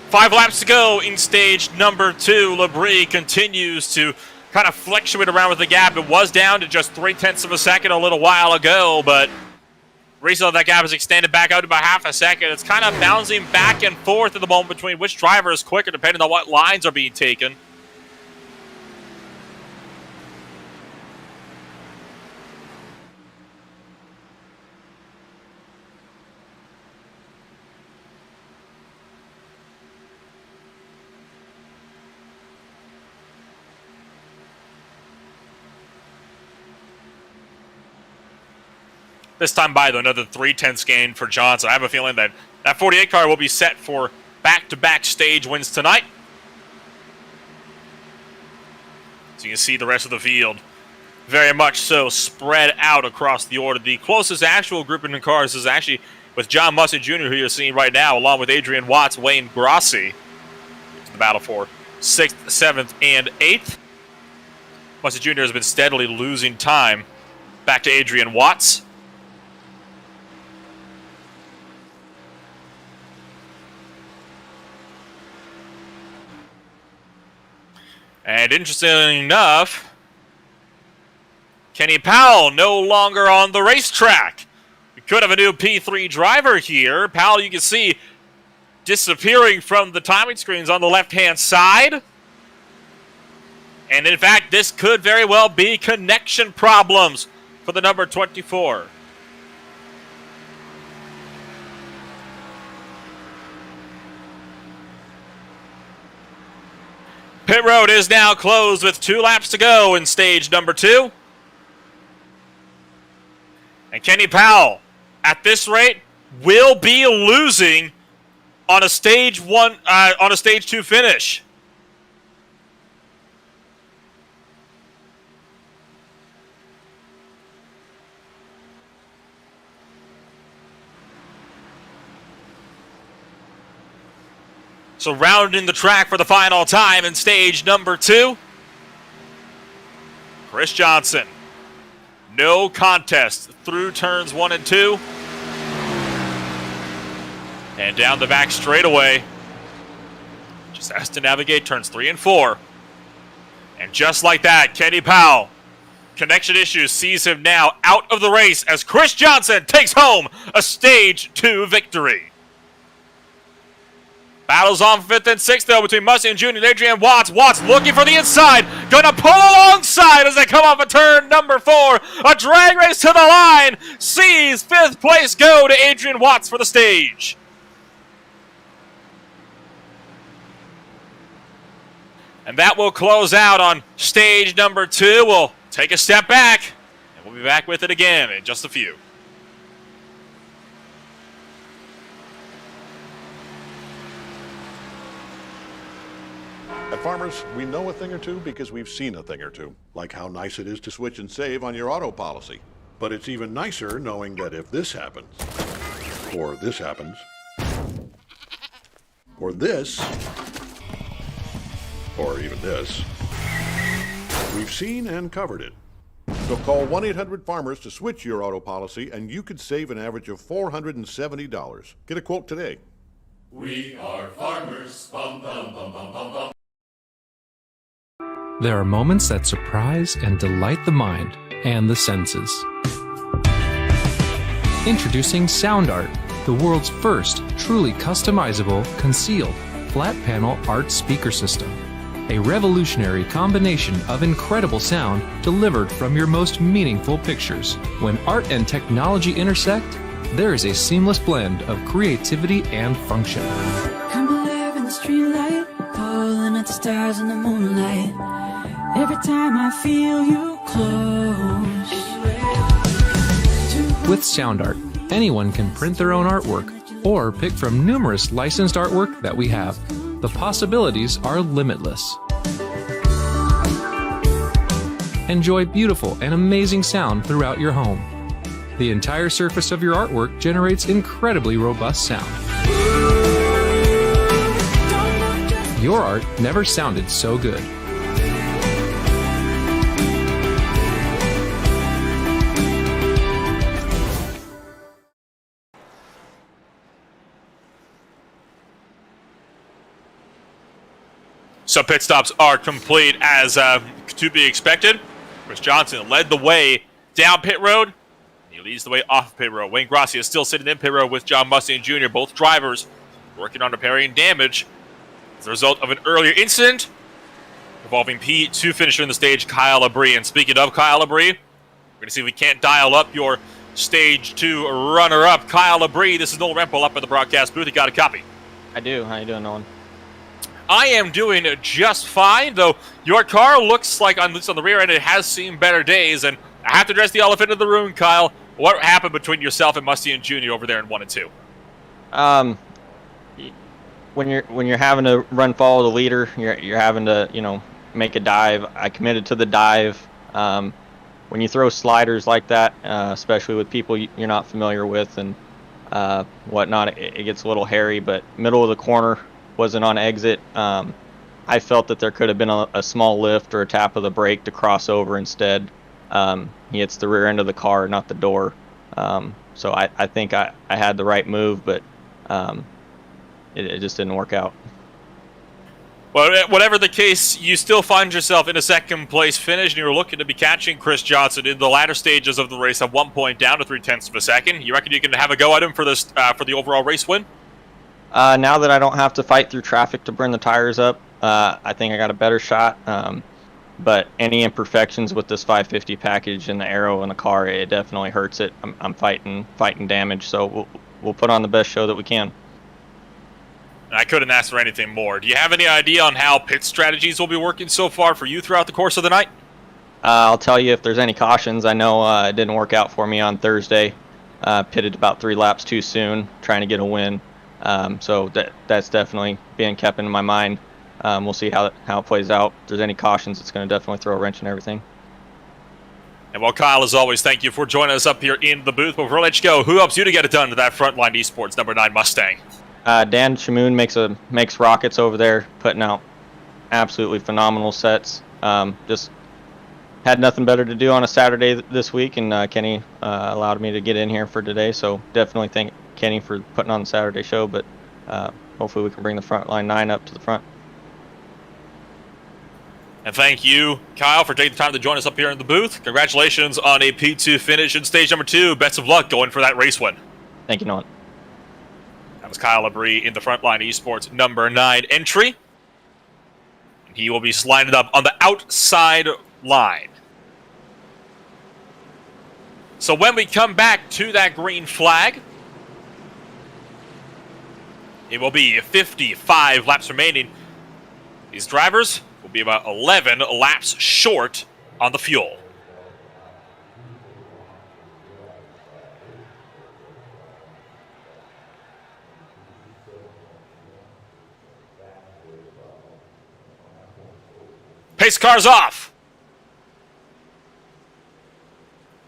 A: Five laps to go in stage number 2. Labrie continues to kind of fluctuate around with the gap. It was down to just 0.3 of a second a little while ago, but recently that gap has extended back out to about half a second. It's kind of bouncing back and forth at the moment between which driver is quicker depending on what lines are being taken. This time by, though, another 0.3 gain for Johnson. I have a feeling that that 48 car will be set for back-to-back stage wins tonight. So you can see the rest of the field very much so spread out across the order. The closest actual grouping of cars is actually with John Mustian Jr., who you're seeing right now, along with Adrian Watts, Wayne Grossi. The battle for 6th, 7th, and 8th. Mustian Jr. has been steadily losing time back to Adrian Watts. And interestingly enough, Kenny Powell no longer on the racetrack. We could have a new P3 driver here. Powell, you can see, disappearing from the timing screens on the left-hand side. And in fact, this could very well be connection problems for the number 24. Pit road is now closed with 2 laps to go in stage number 2. And Kenny Powell, at this rate, will be losing on a stage 2 finish. So rounding the track for the final time in stage number 2, Chris Johnson. No contest through turns 1 and 2. And down the back straightaway. Just has to navigate turns 3 and 4. And just like that, Kenny Powell, connection issues, sees him now out of the race as Chris Johnson takes home a stage 2 victory. Battles on for 5th and 6th, though, between Mustang Jr. and Adrian Watts. Watts looking for the inside. Gonna pull alongside as they come off of turn number 4. A drag race to the line. Sees 5th place go to Adrian Watts for the stage. And that will close out on stage number 2. We'll take a step back, and we'll be back with it again in just a few.
G: At Farmers, we know a thing or two because we've seen a thing or two, like how nice it is to switch and save on your auto policy. But it's even nicer knowing that if this happens, or this happens, or this, or even this, we've seen and covered it. So call 1-800-FARMERS to switch your auto policy and you could save an average of $470. Get a quote today.
H: We are farmers. Bum, bum, bum, bum, bum, bum.
D: There are moments that surprise and delight the mind and the senses. Introducing Sound Art, the world's first truly customizable, concealed, flat panel art speaker system. A revolutionary combination of incredible sound delivered from your most meaningful pictures. When art and technology intersect, there is a seamless blend of creativity and function.
E: Come alive in the streetlight, pulling at the stars in the moonlight. Every time I feel you close.
D: With Sound Art, anyone can print their own artwork or pick from numerous licensed artwork that we have. The possibilities are limitless. Enjoy beautiful and amazing sound throughout your home. The entire surface of your artwork generates incredibly robust sound. Your art never sounded so good.
A: So pit stops are complete as to be expected. Chris Johnson led the way down pit road. He leads the way off pit road. Wayne Grossi is still sitting in pit road with John Mustang Jr., both drivers working on repairing damage as a result of an earlier incident involving P2 finisher in the stage, Kyle Labrie. And speaking of Kyle Labrie, we're going to see if we can't dial up your stage 2 runner-up, Kyle Labrie. This is Noel Rempel up at the broadcast booth. You got a copy?
I: I do. How you doing, Nolan?
A: I am doing just fine, though your car looks like, at least on the rear end, it has seen better days. And I have to address the elephant in the room, Kyle. What happened between yourself and Mustang Jr. over there in 1 and 2?
I: When you're having to run follow the leader, you're having to make a dive. I committed to the dive. When you throw sliders like that, especially with people you're not familiar with and whatnot, it gets a little hairy. But middle of the corner wasn't on exit. I felt that there could have been a small lift or a tap of the brake to cross over instead. He hits the rear end of the car, not the door. So I think I had the right move, but it just didn't work out.
A: Well, whatever the case, you still find yourself in a second place finish, and you're looking to be catching Chris Johnson in the latter stages of the race at 1 point down to 0.3 of a second. You reckon you can have a go at him for this for the overall race win?
I: Now that I don't have to fight through traffic to burn the tires up, I think I got a better shot. But any imperfections with this 550 package and the aero in the car, it definitely hurts it. I'm fighting damage, so we'll put on the best show that we can.
A: I couldn't ask for anything more. Do you have any idea on how pit strategies will be working so far for you throughout the course of the night?
I: I'll tell you if there's any cautions. I know it didn't work out for me on Thursday. Pitted about 3 laps too soon, trying to get a win. So that's definitely being kept in my mind. We'll see how it plays out. If there's any cautions, it's going to definitely throw a wrench in everything.
A: And well, Kyle, as always, thank you for joining us up here in the booth. But before I let you go, who helps you to get it done to that Frontline Esports number 9 Mustang?
I: Dan Shamoon makes rockets over there, putting out absolutely phenomenal sets. Just had nothing better to do on a Saturday this week, and Kenny allowed me to get in here for today. So definitely thank Kenny for putting on the Saturday show. But hopefully we can bring the Frontline 9 up to the front.
A: And thank you, Kyle, for taking the time to join us up here in the booth. Congratulations on a P2 finish in stage number 2. Best of luck going for that race win.
I: Thank you, Nolan.
A: That was Kyle Labrie in the Frontline Esports number 9 entry. And he will be sliding up on the outside line. So when we come back to that green flag, it will be 55 laps remaining. These drivers will be about 11 laps short on the fuel. Pace car's off.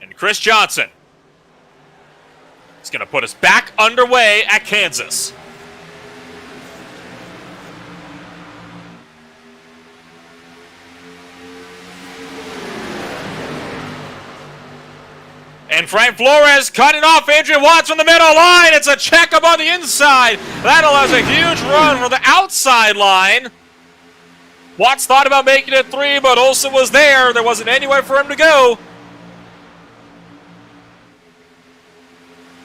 A: And Chris Johnson is going to put us back underway at Kansas. And Frank Flores cutting off Adrian Watts from the middle line. It's a checkup on the inside. That allows a huge run for the outside line. Watts thought about making it 3, but Olsen was there. There wasn't anywhere for him to go.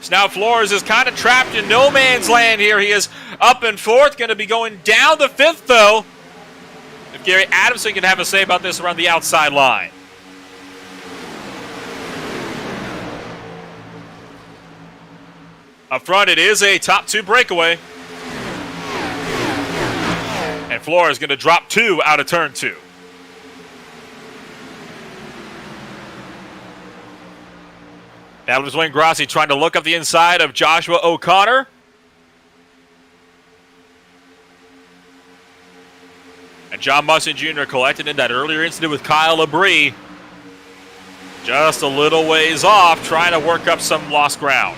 A: So now Flores is kind of trapped in no man's land here. He is up and fourth, going to be going down the 5th, though. If Gary Adamson can have a say about this around the outside line. Up front, it is a top 2 breakaway. And Flores is going to drop 2 out of turn 2. That was Wayne Grassi trying to look up the inside of Joshua O'Connor. And John Musson Jr. collected in that earlier incident with Kyle Labrie. Just a little ways off, trying to work up some lost ground.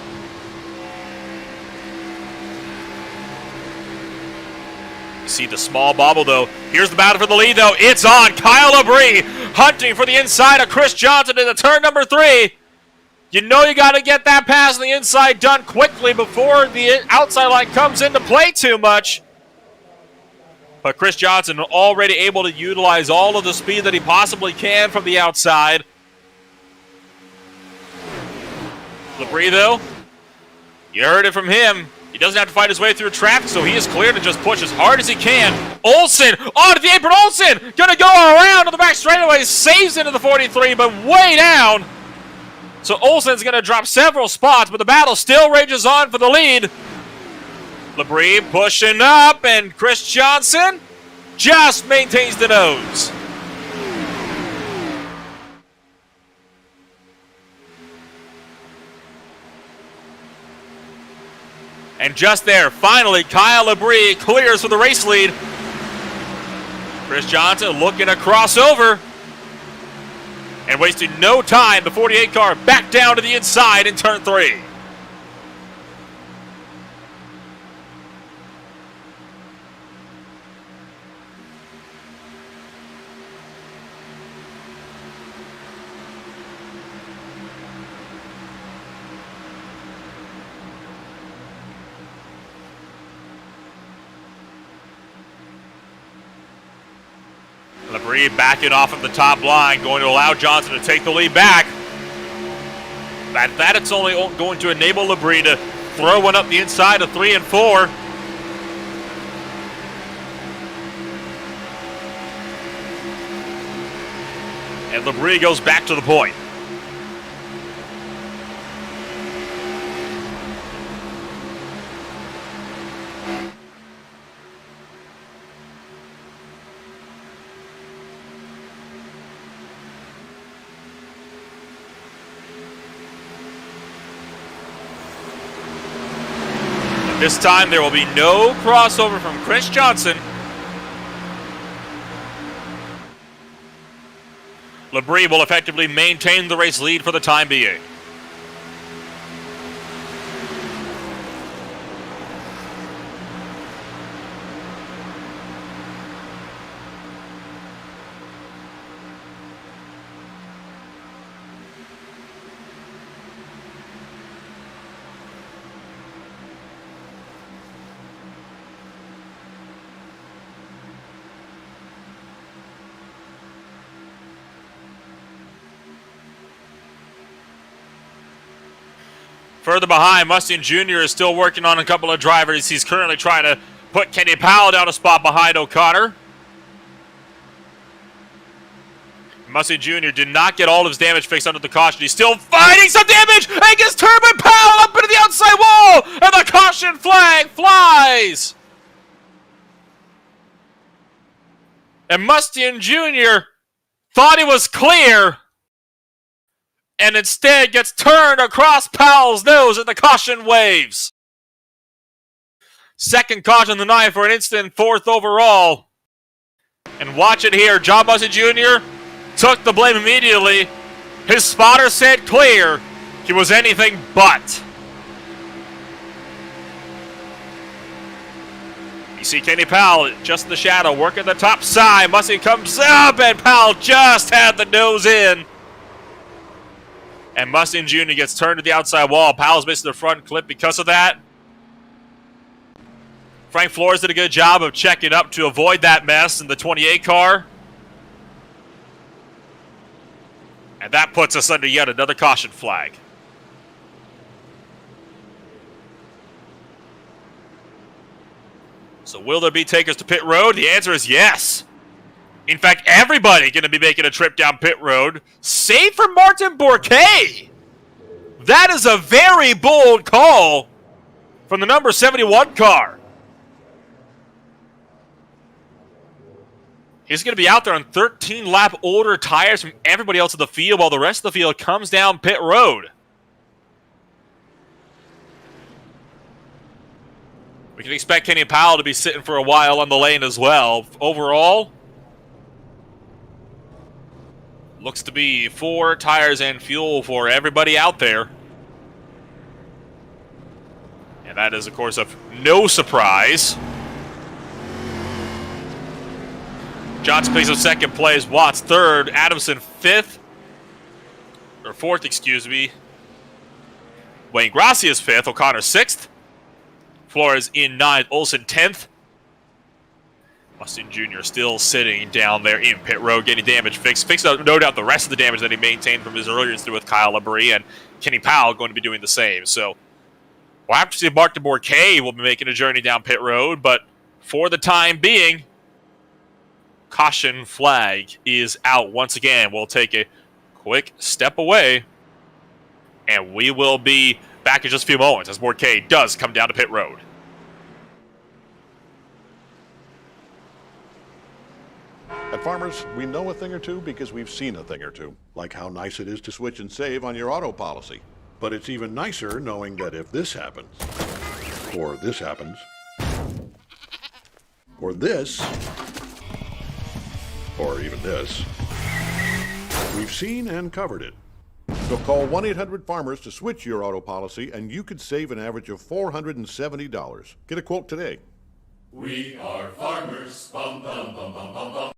A: See the small bobble, though. Here's the battle for the lead, though. It's on. Kyle Labrie hunting for the inside of Chris Johnson into turn number 3. You know you got to get that pass on the inside done quickly before the outside line comes into play too much. But Chris Johnson already able to utilize all of the speed that he possibly can from the outside. Labrie, though, you heard it from him. He doesn't have to fight his way through traffic, so he is clear to just push as hard as he can. Olsen, onto the apron. Olsen going to go around to the back straightaway. Saves into the 43, but way down. So Olsen's going to drop several spots, but the battle still rages on for the lead. Labrie pushing up, and Chris Johnson just maintains the nose. And just there, finally, Kyle Labrie clears for the race lead. Chris Johnson looking to cross over. And wasting no time, the 48 car back down to the inside in turn 3. Labrie backing off of the top line, going to allow Johnson to take the lead back. At that, it's only going to enable Labrie to throw one up the inside of 3 and 4. And Labrie goes back to the point. This time there will be no crossover from Chris Johnson. Labrie will effectively maintain the race lead for the time being. Further behind, Mustang Jr. is still working on a couple of drivers. He's currently trying to put Kenny Powell down a spot behind O'Connor. Mustang Jr. did not get all of his damage fixed under the caution. He's still fighting some damage and gets turned by Powell up into the outside wall, and the caution flag flies. And Mustang Jr. thought he was clear, and instead gets turned across Powell's nose and the caution waves. Second caution of the night for an instant, fourth overall. And watch it here, John Mustang Jr. took the blame immediately. His spotter said clear. He was anything but. You see Kenny Powell just in the shadow, working the top side. Mustang comes up, and Powell just had the nose in. And Mustang Jr. gets turned to the outside wall. Powell's missing the front clip because of that. Frank Flores did a good job of checking up to avoid that mess in the 28 car. And that puts us under yet another caution flag. So will there be takers to pit road? The answer is yes. In fact, everybody going to be making a trip down pit road, save for Martin Bourquet. That is a very bold call from the number 71 car. He's going to be out there on 13-lap older tires from everybody else in the field, while the rest of the field comes down pit road. We can expect Kenny Powell to be sitting for a while on the lane as well. Overall, looks to be 4 tires and fuel for everybody out there. And that is, of course, of no surprise. Johnson picks up second place, Watts third, Adamson fifth. Or fourth, excuse me. Wayne Gracia's fifth, O'Connor sixth. Flores in ninth, Olsen 10th. Mustang Jr. still sitting down there in pit road, getting damage fixed. Fixed up, no doubt, the rest of the damage that he maintained from his earlier incident with Kyle Labrie, and Kenny Powell going to be doing the same. So we'll have to see if Martin Bourquet will be making a journey down pit road, but for the time being, caution flag is out once again. We'll take a quick step away, and we will be back in just a few moments as Bourquet does come down to pit road.
G: At Farmers, we know a thing or two because we've seen a thing or two, like how nice it is to switch and save on your auto policy. But it's even nicer knowing that if this happens, or this happens, or this, or even this, we've seen and covered it. So call 1-800-FARMERS to switch your auto policy, and you could save an average of $470. Get a quote today.
H: We are farmers. Bum, bum, bum, bum, bum, bum.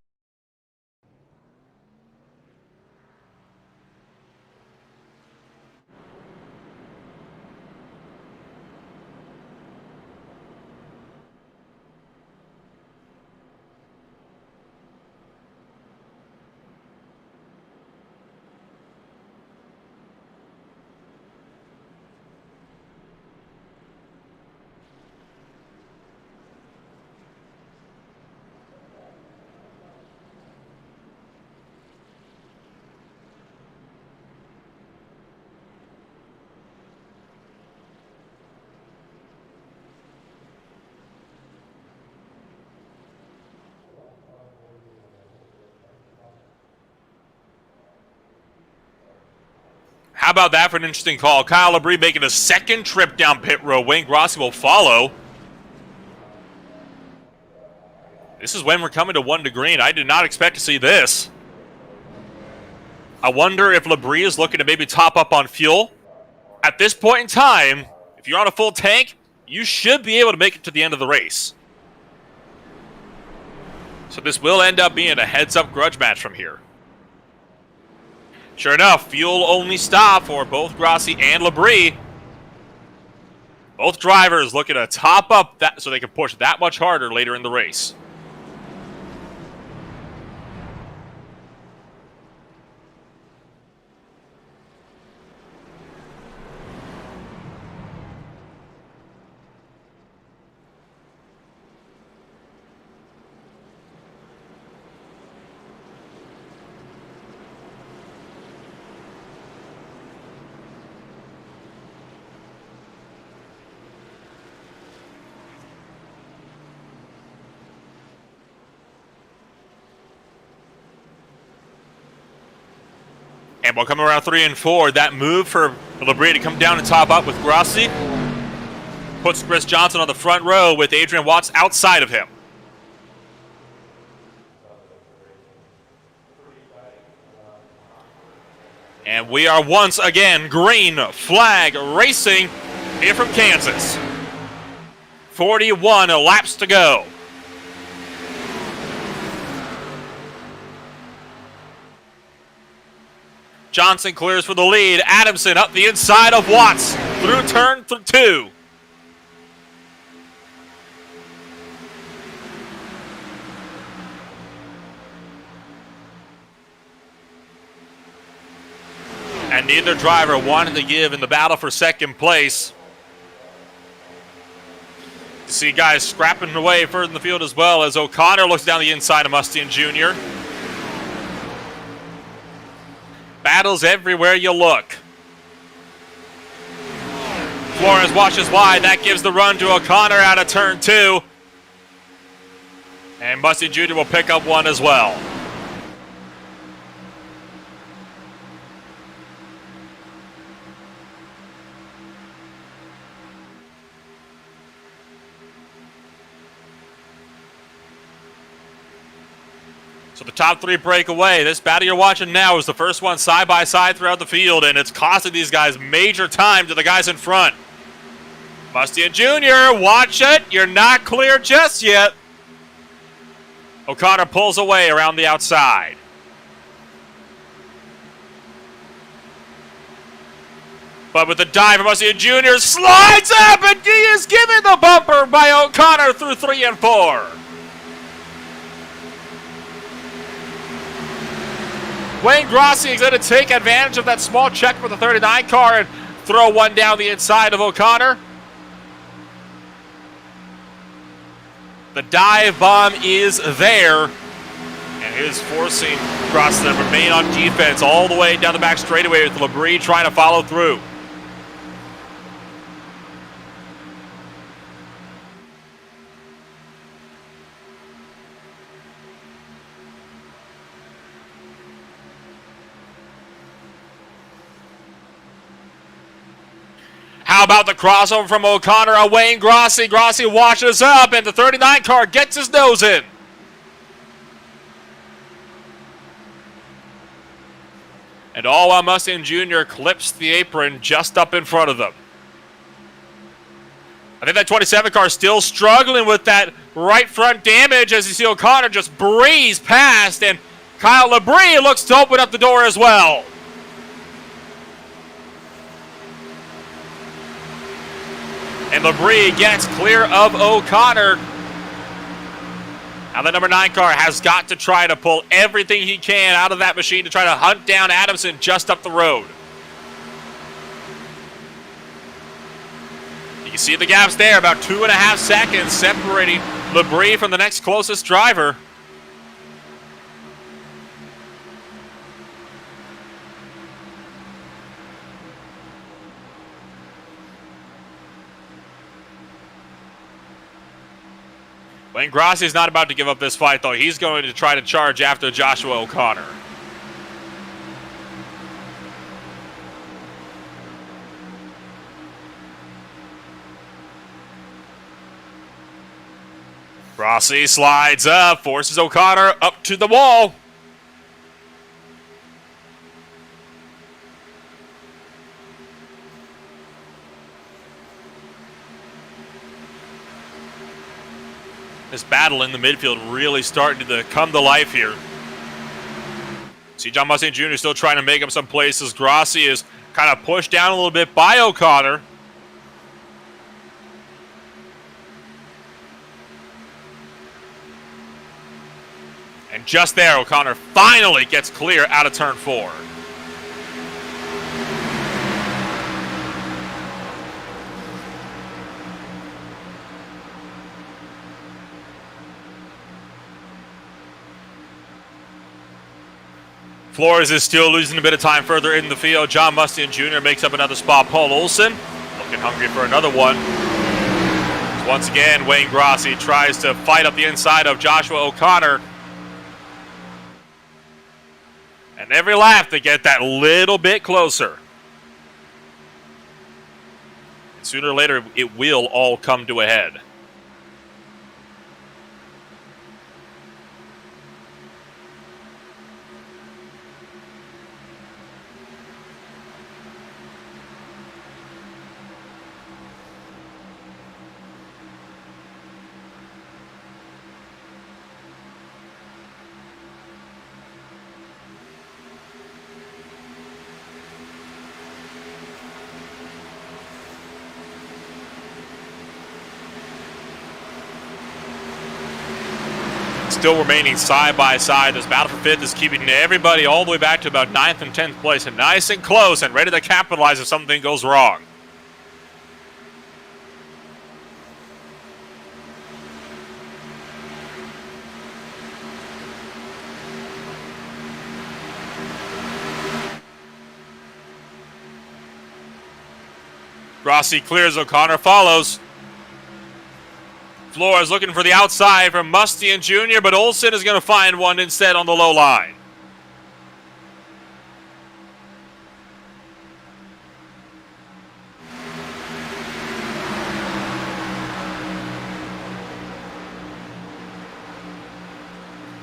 A: How about that for an interesting call? Kyle Labrie making a second trip down pit road. Wayne Grossi will follow. This is when we're coming to 1 to green. I did not expect to see this. I wonder if Labrie is looking to maybe top up on fuel. At this point in time, if you're on a full tank, you should be able to make it to the end of the race. So this will end up being a heads-up grudge match from here. Sure enough, fuel only stop for both Grossi and Labrie. Both drivers looking to top up that so they can push that much harder later in the race. And we'll come around 3 and 4. That move for Labrie to come down and top up with Grossi puts Chris Johnson on the front row with Adrian Watts outside of him. And we are once again green flag racing here from Kansas. 41 laps to go. Johnson clears for the lead. Adamson up the inside of Watts through turn 2. And neither driver wanted to give in the battle for second place. You see guys scrapping away further in the field as well as O'Connor looks down the inside of Mustian Jr. Battles everywhere you look. Flores watches wide. That gives the run to O'Connor out of turn 2. And Mustian Jr. will pick up one as well. So the top 3 break away. This battle you're watching now is the first one side by side throughout the field, and it's costing these guys major time to the guys in front. Mustian Jr., watch it. You're not clear just yet. O'Connor pulls away around the outside. But with the dive, Mustian Jr. slides up, and he is given the bumper by O'Connor through 3 and 4. Wayne Grossi is going to take advantage of that small check with the 39 car and throw one down the inside of O'Connor. The dive bomb is there and is forcing Grossi to remain on defense all the way down the back straightaway with Labrie trying to follow through. How about the crossover from O'Connor on Wayne Grossi? Grossi washes up, and the 39 car gets his nose in. And all while Mustian Jr. clips the apron just up in front of them. I think that 27 car is still struggling with that right front damage as you see O'Connor just breeze past, and Kyle Labrie looks to open up the door as well. And Labrie gets clear of O'Connor. Now the number 9 car has got to try to pull everything he can out of that machine to try to hunt down Adamson just up the road. You can see the gaps there, about 2.5 seconds separating Labrie from the next closest driver. Wayne Grossi is not about to give up this fight, though. He's going to try to charge after Joshua O'Connor. Rossi slides up, forces O'Connor up to the wall. This battle in the midfield really starting to come to life here. See John Mustang Jr. still trying to make him some places. Grossi is kind of pushed down a little bit by O'Connor. And just there, O'Connor finally gets clear out of turn 4. Flores is still losing a bit of time further in the field. John Mustang Jr. makes up another spot. Paul Olson looking hungry for another one. Once again, Wayne Grossi tries to fight up the inside of Joshua O'Connor. And every lap they get that little bit closer. And sooner or later, it will all come to a head. Still remaining side by side. This battle for 5th is keeping everybody all the way back to about 9th and 10th place, and nice and close and ready to capitalize if something goes wrong. Grossi clears, O'Connor follows. Flores looking for the outside from Mustang Jr., but Olson is going to find one instead on the low line.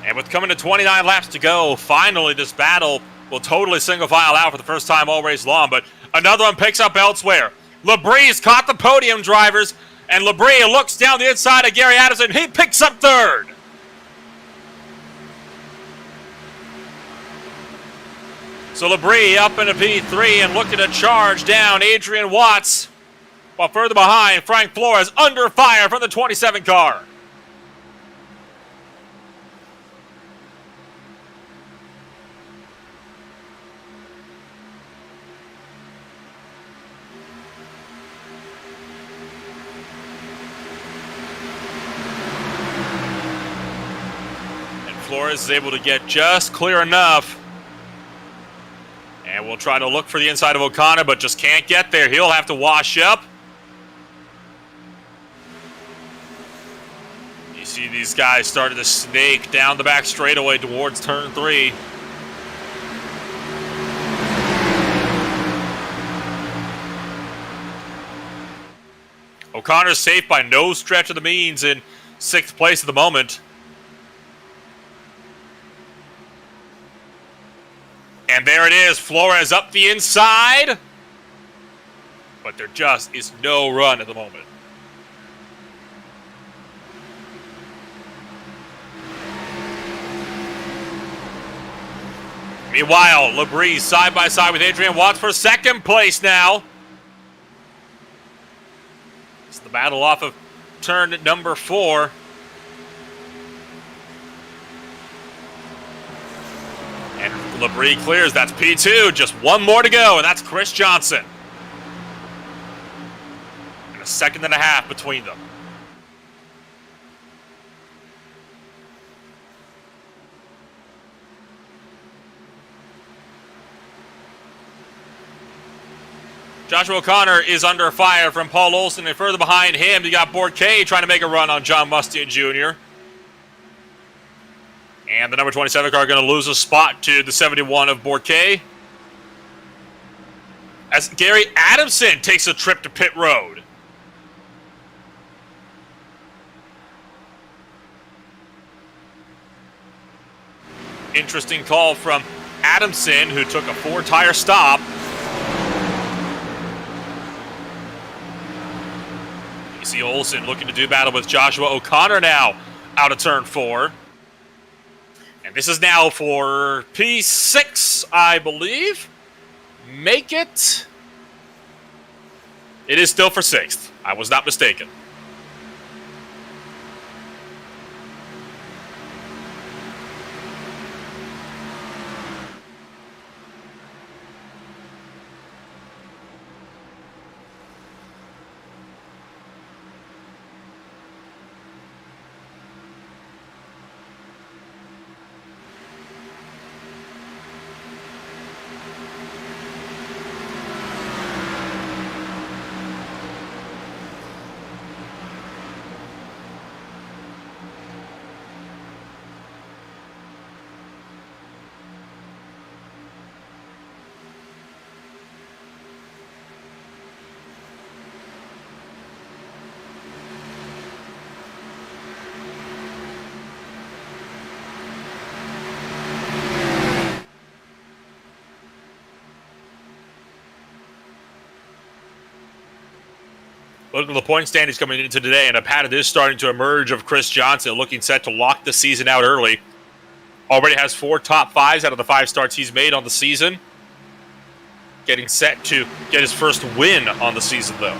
A: And with coming to 29 laps to go, finally this battle will totally single file out for the first time all race long, but another one picks up elsewhere. Labree's caught the podium drivers, and Labree looks down the inside of Gary Addison. He picks up 3rd. So Labree up into P3 and looking to charge down Adrian Watts. While further behind, Frank Flores under fire from the 27 car. Flores is able to get just clear enough. And we'll try to look for the inside of O'Connor, but just can't get there. He'll have to wash up. You see these guys starting to snake down the back straightaway towards turn 3. O'Connor's safe by no stretch of the means in 6th place at the moment. And there it is, Flores up the inside. But there just is no run at the moment. Meanwhile, Labree side by side with Adrian Watts for 2nd place now. It's the battle off of turn number 4. And Labree clears. That's P2. Just one more to go, and that's Chris Johnson. And a 2.5 seconds between them. Joshua O'Connor is under fire from Paul Olson, and further behind him, you got Bourquet trying to make a run on John Mustang Jr. And the number 27 car going to lose a spot to the 71 of Bourquet. As Gary Adamson takes a trip to pit road. Interesting call from Adamson, who took a 4-tire stop. You see Olsen looking to do battle with Joshua O'Connor now out of turn 4. And this is now for P6, I believe. Make it. It is still for 6th. I was not mistaken. Look at the point standings coming into today, and a pattern is starting to emerge of Chris Johnson looking set to lock the season out early. Already has 4 top 5s out of the 5 starts he's made on the season. Getting set to get his first win on the season, though.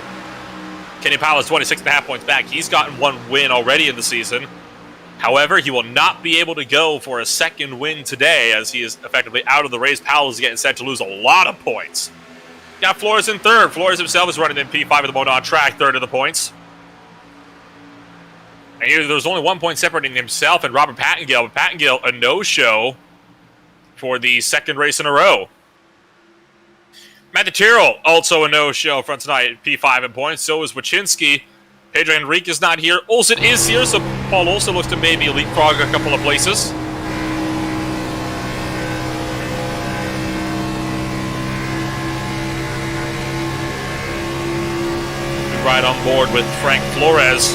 A: Kenny Powell is 26.5 points back. He's gotten 1 win already in the season. However, he will not be able to go for a second win today, as he is effectively out of the race. Powell is getting set to lose a lot of points. Got Flores in 3rd. Flores himself is running in P5 at the moment on track, 3rd of the points. And here there's only 1 point separating himself and Robert Pattengale. But Pattengale, a no-show for the 2nd race in a row. Matt Tyrrell, also a no-show from tonight, P5 in points. So is Wachinski. Pedro Henrique is not here. Olsen is here, so Paul Olsen looks to maybe leapfrog a couple of places. Right on board with Frank Flores,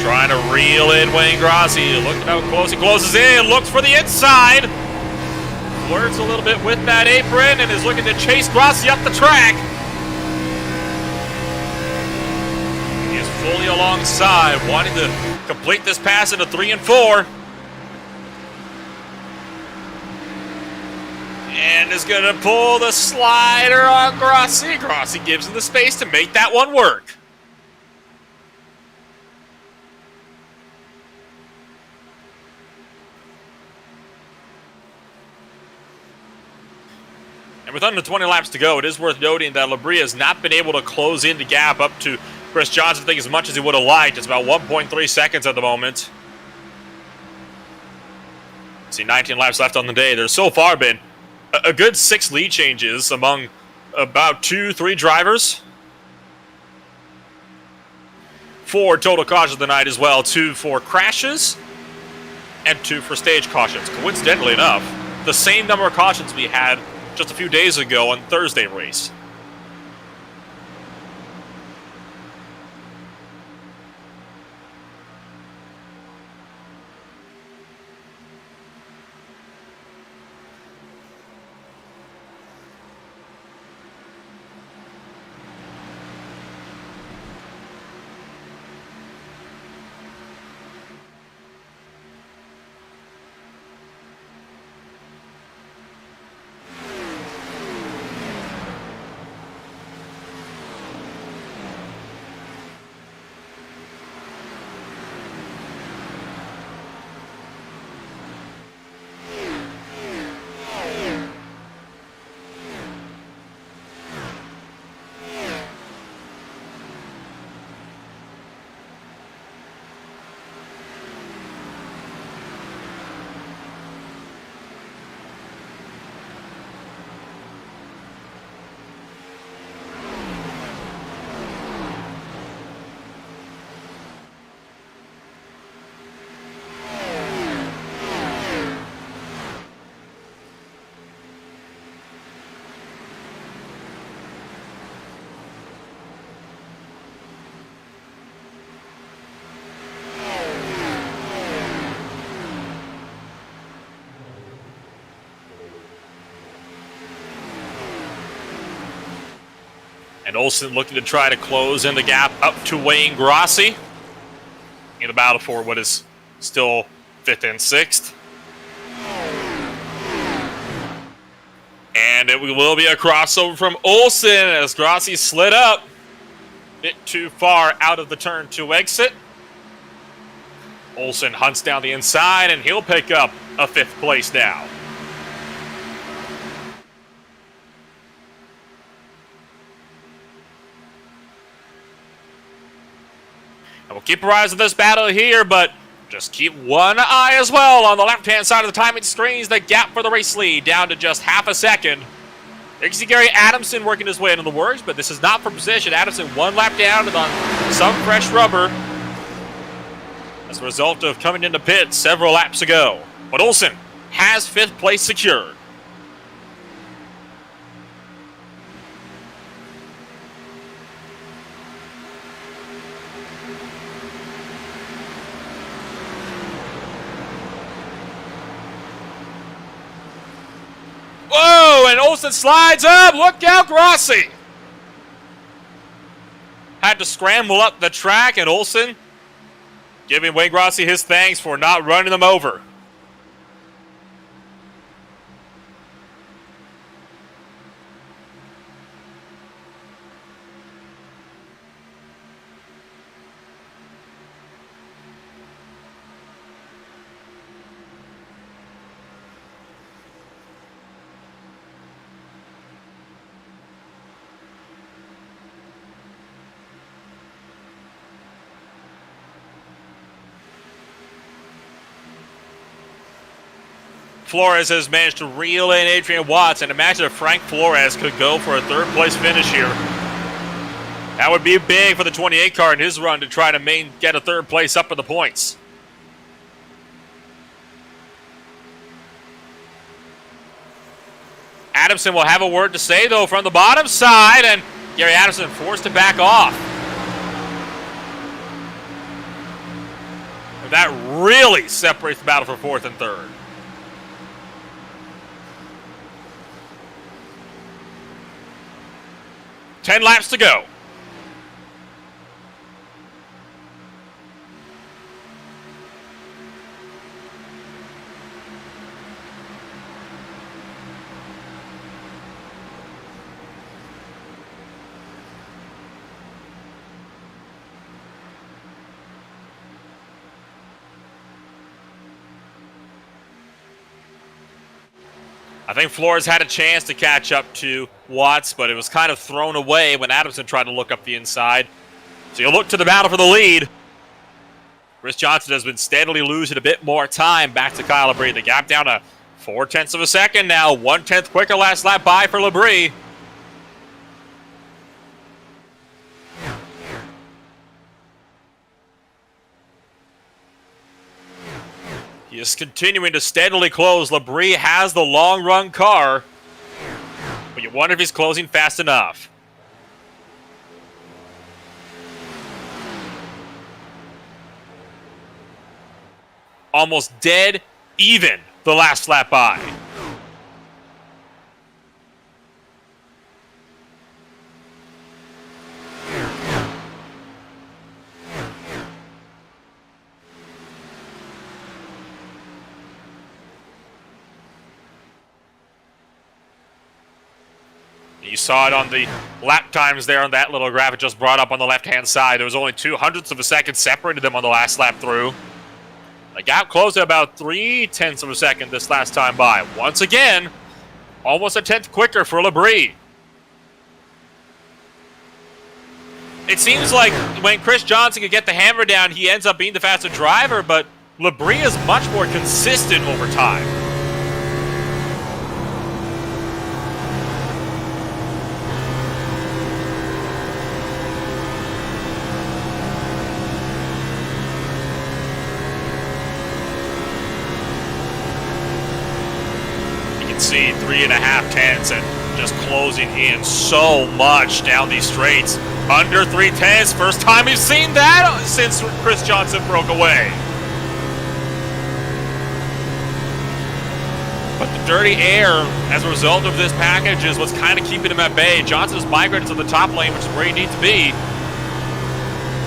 A: trying to reel in Wayne Grassi. Look at how close he closes in, looks for the inside. Flirts a little bit with that apron and is looking to chase Grassi up the track. He is fully alongside, wanting to complete this pass into 3 and 4. And is going to pull the slider on Grassi. Grassi gives him the space to make that one work. And with under 20 laps to go, it is worth noting that Labrie has not been able to close in the gap up to Chris Johnson, I think, as much as he would have liked. It's about 1.3 seconds at the moment. See, 19 laps left on the day. There's so far been a good 6 lead changes among about 2-3 drivers. 4 total cautions tonight as well. 2 for crashes and 2 for stage cautions. Coincidentally enough, the same number of cautions we had just a few days ago on Thursday race. And Olsen looking to try to close in the gap up to Wayne Grossi in the battle for what is still 5th and 6th. And it will be a crossover from Olsen as Grossi slid up. Bit too far out of the turn to exit. Olsen hunts down the inside, and he'll pick up a 5th place now. And we'll keep our eyes on this battle here, but just keep one eye as well on the left-hand side of the timing screens. The gap for the race lead down to just half a second. You can see Gary Adamson working his way into the works, but this is not for position. Adamson 1 lap down and on some fresh rubber as a result of coming into pit several laps ago. But Olsen has 5th place secured. Whoa, and Olsen slides up. Look out, Grossi. Had to scramble up the track, and Olsen giving Wayne Grossi his thanks for not running them over. Flores has managed to reel in Adrian Watts, and imagine if Frank Flores could go for a 3rd place finish here. That would be big for the 28 car in his run to try to get a 3rd place up in the points. Adamson will have a word to say, though, from the bottom side, and Gary Adamson forced to back off. And that really separates the battle for 4th and 3rd. Ten laps to go. I think Flores had a chance to catch up to Watts, but it was kind of thrown away when Adamson tried to look up the inside. So you look to the battle for the lead. Chris Johnson has been steadily losing a bit more time back to Kyle Labrie. The gap down to 0.4 of a second now. 1/10 quicker last lap by for Labrie. He is continuing to steadily close. Labrie has the long run car, but you wonder if he's closing fast enough. Almost dead even the last lap by. You saw it on the lap times there on that little graph it just brought up on the left-hand side. There was only 0.02 of a second separated them on the last lap through. The gap closed at about 0.3 of a second this last time by. Once again, almost a 10th quicker for Labrie. It seems like when Chris Johnson could get the hammer down, he ends up being the faster driver, but Labrie is much more consistent over time. See 3.5 tenths and just closing in so much down these straights. Under 3 tenths, first time we've seen that since Chris Johnson broke away. But the dirty air, as a result of this package, is what's kind of keeping him at bay. Johnson's migrated to the top lane, which is where he needs to be.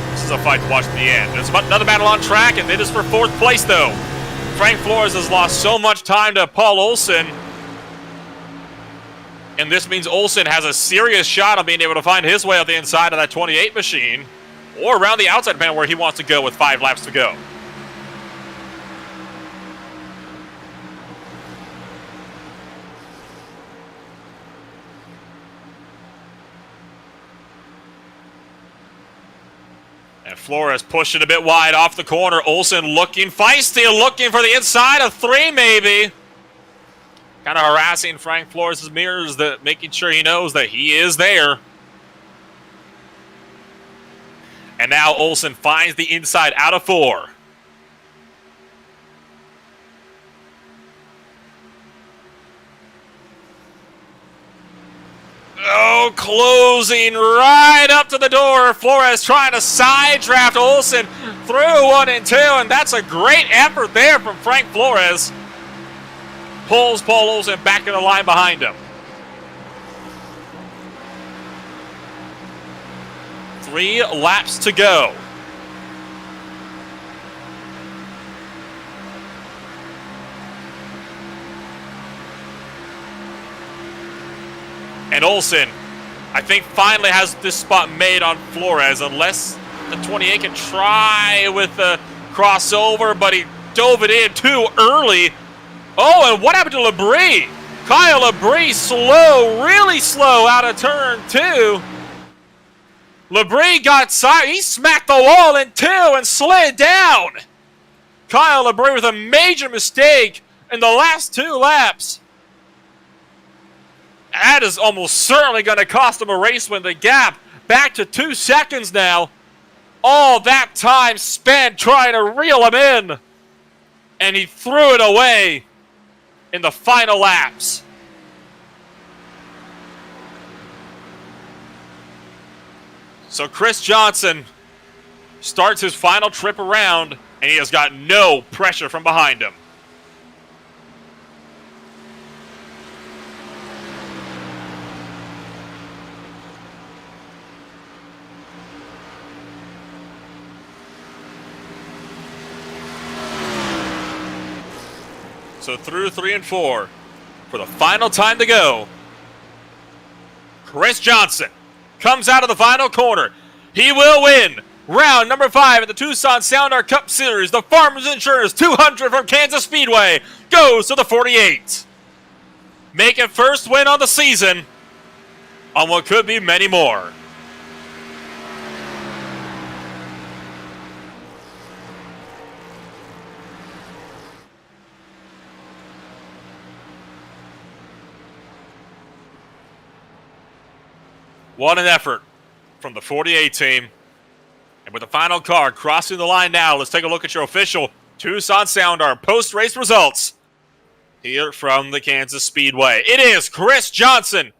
A: This is a fight to watch at the end. There's another battle on track, and it is for 4th place, though. Frank Flores has lost so much time to Paul Olsen. And this means Olsen has a serious shot on being able to find his way up the inside of that 28 machine, or around the outside panel where he wants to go with 5 laps to go. And Flores pushing a bit wide off the corner. Olsen looking feisty, looking for the inside of 3 maybe. Kind of harassing Frank Flores' mirrors, making sure he knows that he is there. And now Olsen finds the inside out of 4. Oh, closing right up to the door. Flores trying to side draft Olsen through 1 and 2, and that's a great effort there from Frank Flores. Pulls Paul Olsen back in the line behind him. 3 laps to go. And Olsen, I think, finally has this spot made on Flores, unless the 28 can try with the crossover, but he dove it in too early. Oh, and what happened to Labrie? Kyle Labrie slow, really slow out of turn 2. Labrie got side, he smacked the wall in 2 and slid down. Kyle Labrie with a major mistake in the last 2 laps. That is almost certainly going to cost him a race win. The gap back to 2 seconds now. All that time spent trying to reel him in. And he threw it away in the final laps. So Chris Johnson starts his final trip around, and he has got no pressure from behind him. So through 3 and 4, for the final time to go, Chris Johnson comes out of the final corner. He will win round number 5 at the Tucson Sound Art Cup Series. The Farmers Insurance 200 from Kansas Speedway goes to the 48. Making first win on the season on what could be many more. What an effort from the 48 team. And with the final car crossing the line now, let's take a look at your official Tucson Sound Art post-race results here from the Kansas Speedway. It is Chris Johnson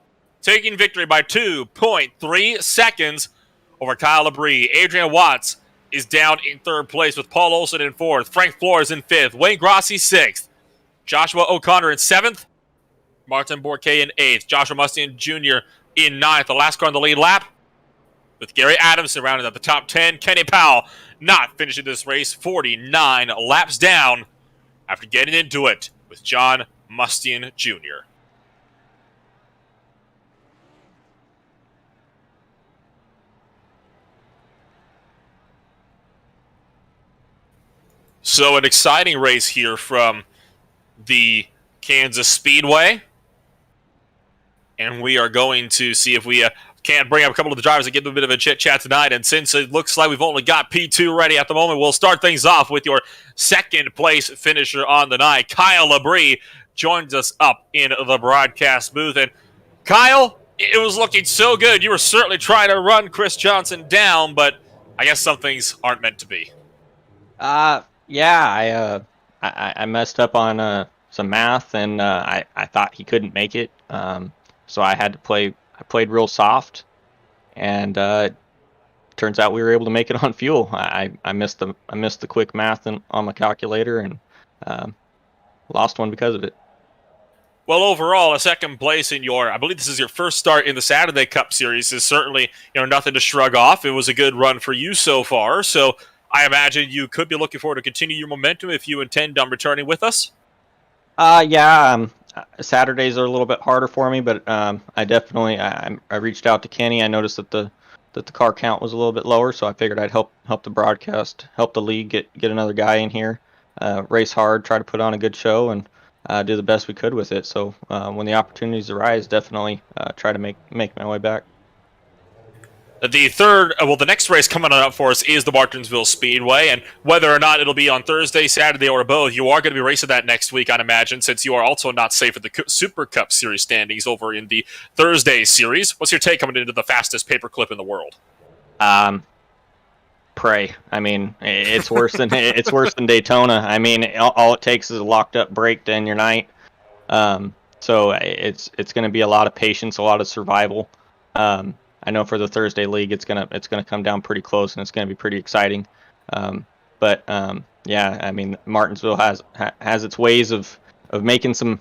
A: taking victory by 2.3 seconds over Kyle Labrie. Adrian Watts is down in 3rd place with Paul Olsen in 4th. Frank Flores in 5th. Wayne Grossi 6th. Joshua O'Connor in 7th. Martin Bourquet in 8th. Joshua Mustian Jr. in 9th, the last car on the lead lap, with Gary Adamson rounded at the top 10. Kenny Powell not finishing this race, 49 laps down after getting into it with John Mustian Jr. So an exciting race here from the Kansas Speedway. And we are going to see if we can bring up a couple of the drivers and give them a bit of a chit-chat tonight. And since it looks like we've only got P2 ready at the moment, we'll start things off with your 2nd place finisher on the night. Kyle Labrie joins us up in the broadcast booth. And Kyle, it was looking so good. You were certainly trying to run Chris Johnson down, but I guess some things aren't meant to be.
I: Yeah, I messed up on some math, and I thought he couldn't make it. So I had to play. I played real soft, and turns out we were able to make it on fuel. I missed the quick math on my calculator, and lost one because of it.
A: Well, overall, a second place in I believe this is your first start in the Saturday Cup Series, is certainly, nothing to shrug off. It was a good run for you so far, so I imagine you could be looking forward to continue your momentum if you intend on returning with us.
I: Yeah. Saturdays are a little bit harder for me, but I definitely I reached out to Kenny. I noticed that the car count was a little bit lower, so I figured I'd help the broadcast, help the league get another guy in here, race hard, try to put on a good show, and do the best we could with it. So when the opportunities arise, definitely try to make my way back.
A: The next race coming up for us is the Martinsville Speedway, and whether or not it'll be on Thursday, Saturday, or both, you are going to be racing that next week, I'd imagine, since you are also not safe at the Super Cup Series standings over in the Thursday Series. What's your take coming into the fastest paperclip in the world?
I: Pray. I mean, it's worse than Daytona. I mean, all it takes is a locked up brake to end your night. So it's going to be a lot of patience, a lot of survival. I know for the Thursday league, it's gonna come down pretty close, and it's gonna be pretty exciting. Yeah, I mean, Martinsville has its ways of making some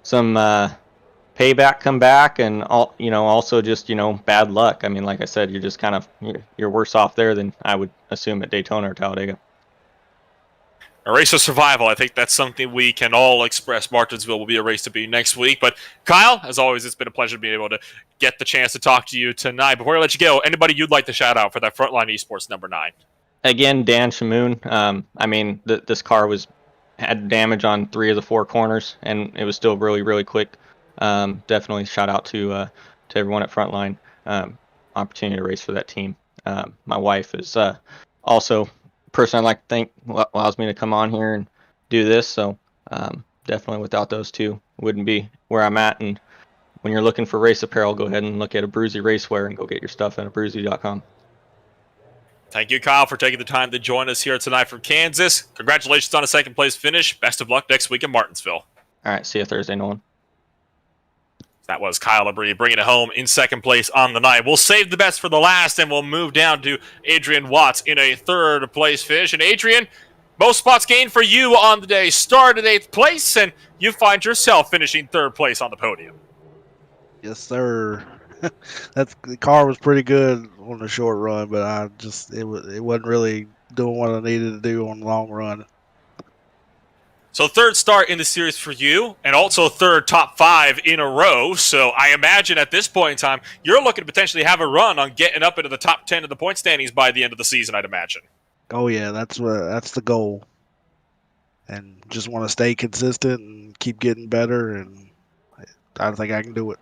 I: payback come back, and also just bad luck. I mean, like I said, you're just you're worse off there than I would assume at Daytona or Talladega.
A: A race of survival. I think that's something we can all express. Martinsville will be a race to be next week. But Kyle, as always, it's been a pleasure being able to get the chance to talk to you tonight. Before I let you go, anybody you'd like to shout out for that Frontline Esports number 9?
I: Again, Dan Shamoon. I mean, this car had damage on 3 of the 4 corners, and it was still really, really quick. Definitely shout out to everyone at Frontline. Opportunity to race for that team. My wife is also person I'd like to thank, allows me to come on here and do this. So definitely without those two, wouldn't be where I'm at. And when you're looking for race apparel, go ahead and look at Abruzzi Racewear and go get your stuff at Abruzzi.com.
A: Thank you, Kyle, for taking the time to join us here tonight from Kansas. Congratulations on a second place finish. Best of luck next week in Martinsville.
I: All right, see you Thursday, Nolan.
A: That was Kyle Labrie bringing it home in second place on the night. We'll save the best for the last, and we'll move down to Adrian Watts in a third place finish. And Adrian, most spots gained for you on the day. Started 8th place, and you find yourself finishing 3rd place on the podium.
J: Yes, sir. The car was pretty good on the short run, but it wasn't really doing what I needed to do on the long run.
A: So 3rd start in the series for you, and also 3rd top 5 in a row. So I imagine at this point in time, you're looking to potentially have a run on getting up into the top 10 of the point standings by the end of the season, I'd imagine.
J: Oh yeah, that's the goal, and just want to stay consistent and keep getting better, and I think I can do it.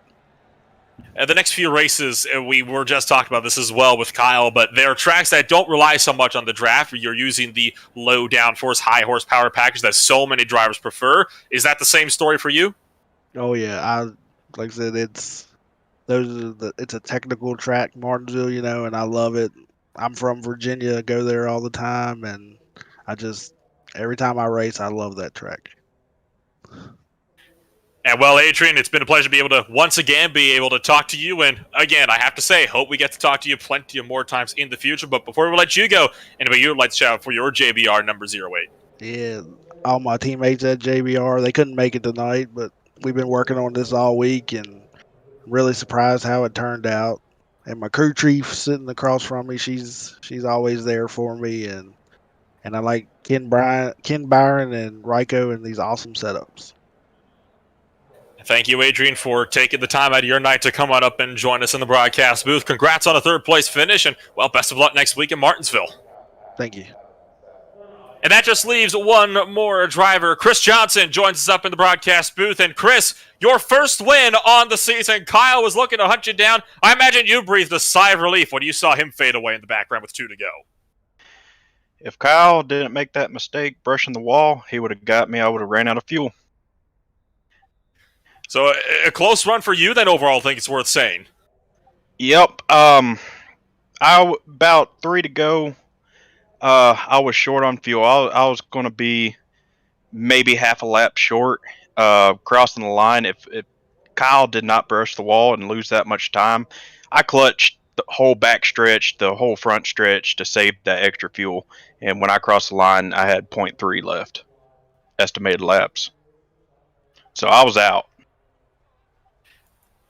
A: The next few races, we were just talking about this as well with Kyle, but there are tracks that don't rely so much on the draft. You're using the low downforce, high horsepower package that so many drivers prefer. Is that the same story for you?
J: Oh yeah, like I said, it's a technical track, Martinsville, and I love it. I'm from Virginia, go there all the time, and every time I race, I love that track.
A: And well, Adrian, it's been a pleasure to be able to once again talk to you. And again, I have to say, hope we get to talk to you plenty of more times in the future. But before we let you go, anybody you'd like to shout out for your JBR number 08?
J: Yeah, all my teammates at JBR, they couldn't make it tonight, but we've been working on this all week, and I'm really surprised how it turned out. And my crew chief sitting across from me, she's always there for me, and I like Ken Byron and Ryko and these awesome setups.
A: Thank you, Adrian, for taking the time out of your night to come on up and join us in the broadcast booth. Congrats on a 3rd place finish, and, well, best of luck next week in Martinsville.
J: Thank you.
A: And that just leaves one more driver. Chris Johnson joins us up in the broadcast booth. And, Chris, your first win on the season. Kyle was looking to hunt you down. I imagine you breathed a sigh of relief when you saw him fade away in the background with 2 to go.
F: If Kyle didn't make that mistake brushing the wall, he would have got me. I would have ran out of fuel.
A: So a close run for you then overall, I think it's worth saying.
F: Yep. About 3 to go. I was short on fuel. I was going to be maybe half a lap short crossing the line. If Kyle did not brush the wall and lose that much time, I clutched the whole back stretch, the whole front stretch to save that extra fuel. And when I crossed the line, I had 0.3 left, estimated laps. So I was out.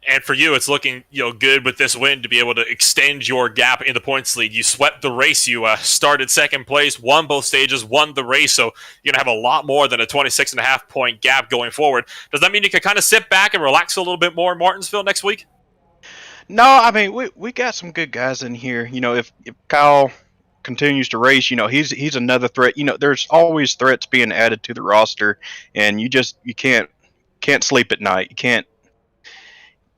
A: And for you, it's looking good with this win to be able to extend your gap in the points lead. You swept the race. You started second place, won both stages, won the race. So you're going to have a lot more than a 26.5-point gap going forward. Does that mean you can kind of sit back and relax a little bit more in Martinsville next week?
F: No, I mean we got some good guys in here. If Kyle continues to race, he's another threat. There's always threats being added to the roster, and you can't sleep at night. You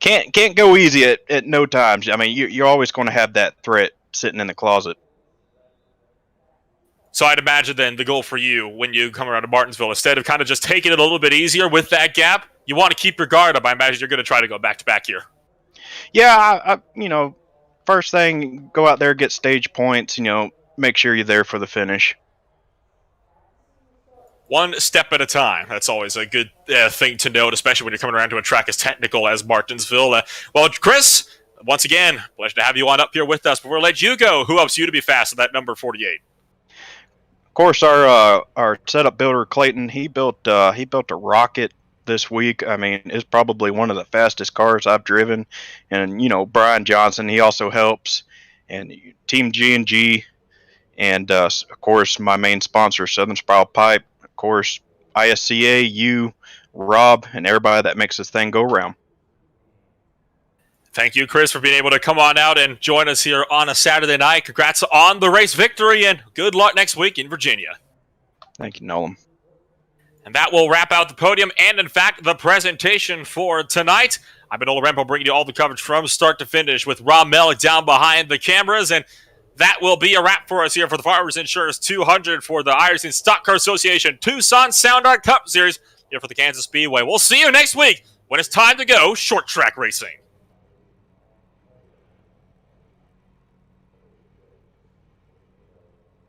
F: can't go easy at no times. I mean, you're always going to have that threat sitting in the closet.
A: So I'd imagine then the goal for you when you come around to Martinsville, instead of kind of just taking it a little bit easier with that gap, you want to keep your guard up. I imagine you're going to try to go back-to-back here.
F: Yeah, first thing, go out there, get stage points, make sure you're there for the finish.
A: One step at a time. That's always a good thing to note, especially when you're coming around to a track as technical as Martinsville. Well, Chris, once again, pleasure to have you on up here with us. But we'll let you go. Who helps you to be fast at that number 48?
F: Of course, our setup builder Clayton, he built a rocket this week. I mean, it's probably one of the fastest cars I've driven. And Brian Johnson, he also helps, and Team G&G, and of course my main sponsor, Southern Spiral Pipe. Of course, ISCA, you, Rob, and everybody that makes this thing go round.
A: Thank you, Chris, for being able to come on out and join us here on a Saturday night. Congrats on the race victory, and good luck next week in Virginia.
F: Thank you, Nolan.
A: And that will wrap out the podium and, in fact, the presentation for tonight. I've been Nolan Rempo, bringing you all the coverage from start to finish with Rob Mellick down behind the cameras, and that will be a wrap for us here for the Farmers Insurance 200 for the iRacing Stock Car Association Tucson Sound Art Cup Series here for the Kansas Speedway. We'll see you next week when it's time to go short track racing.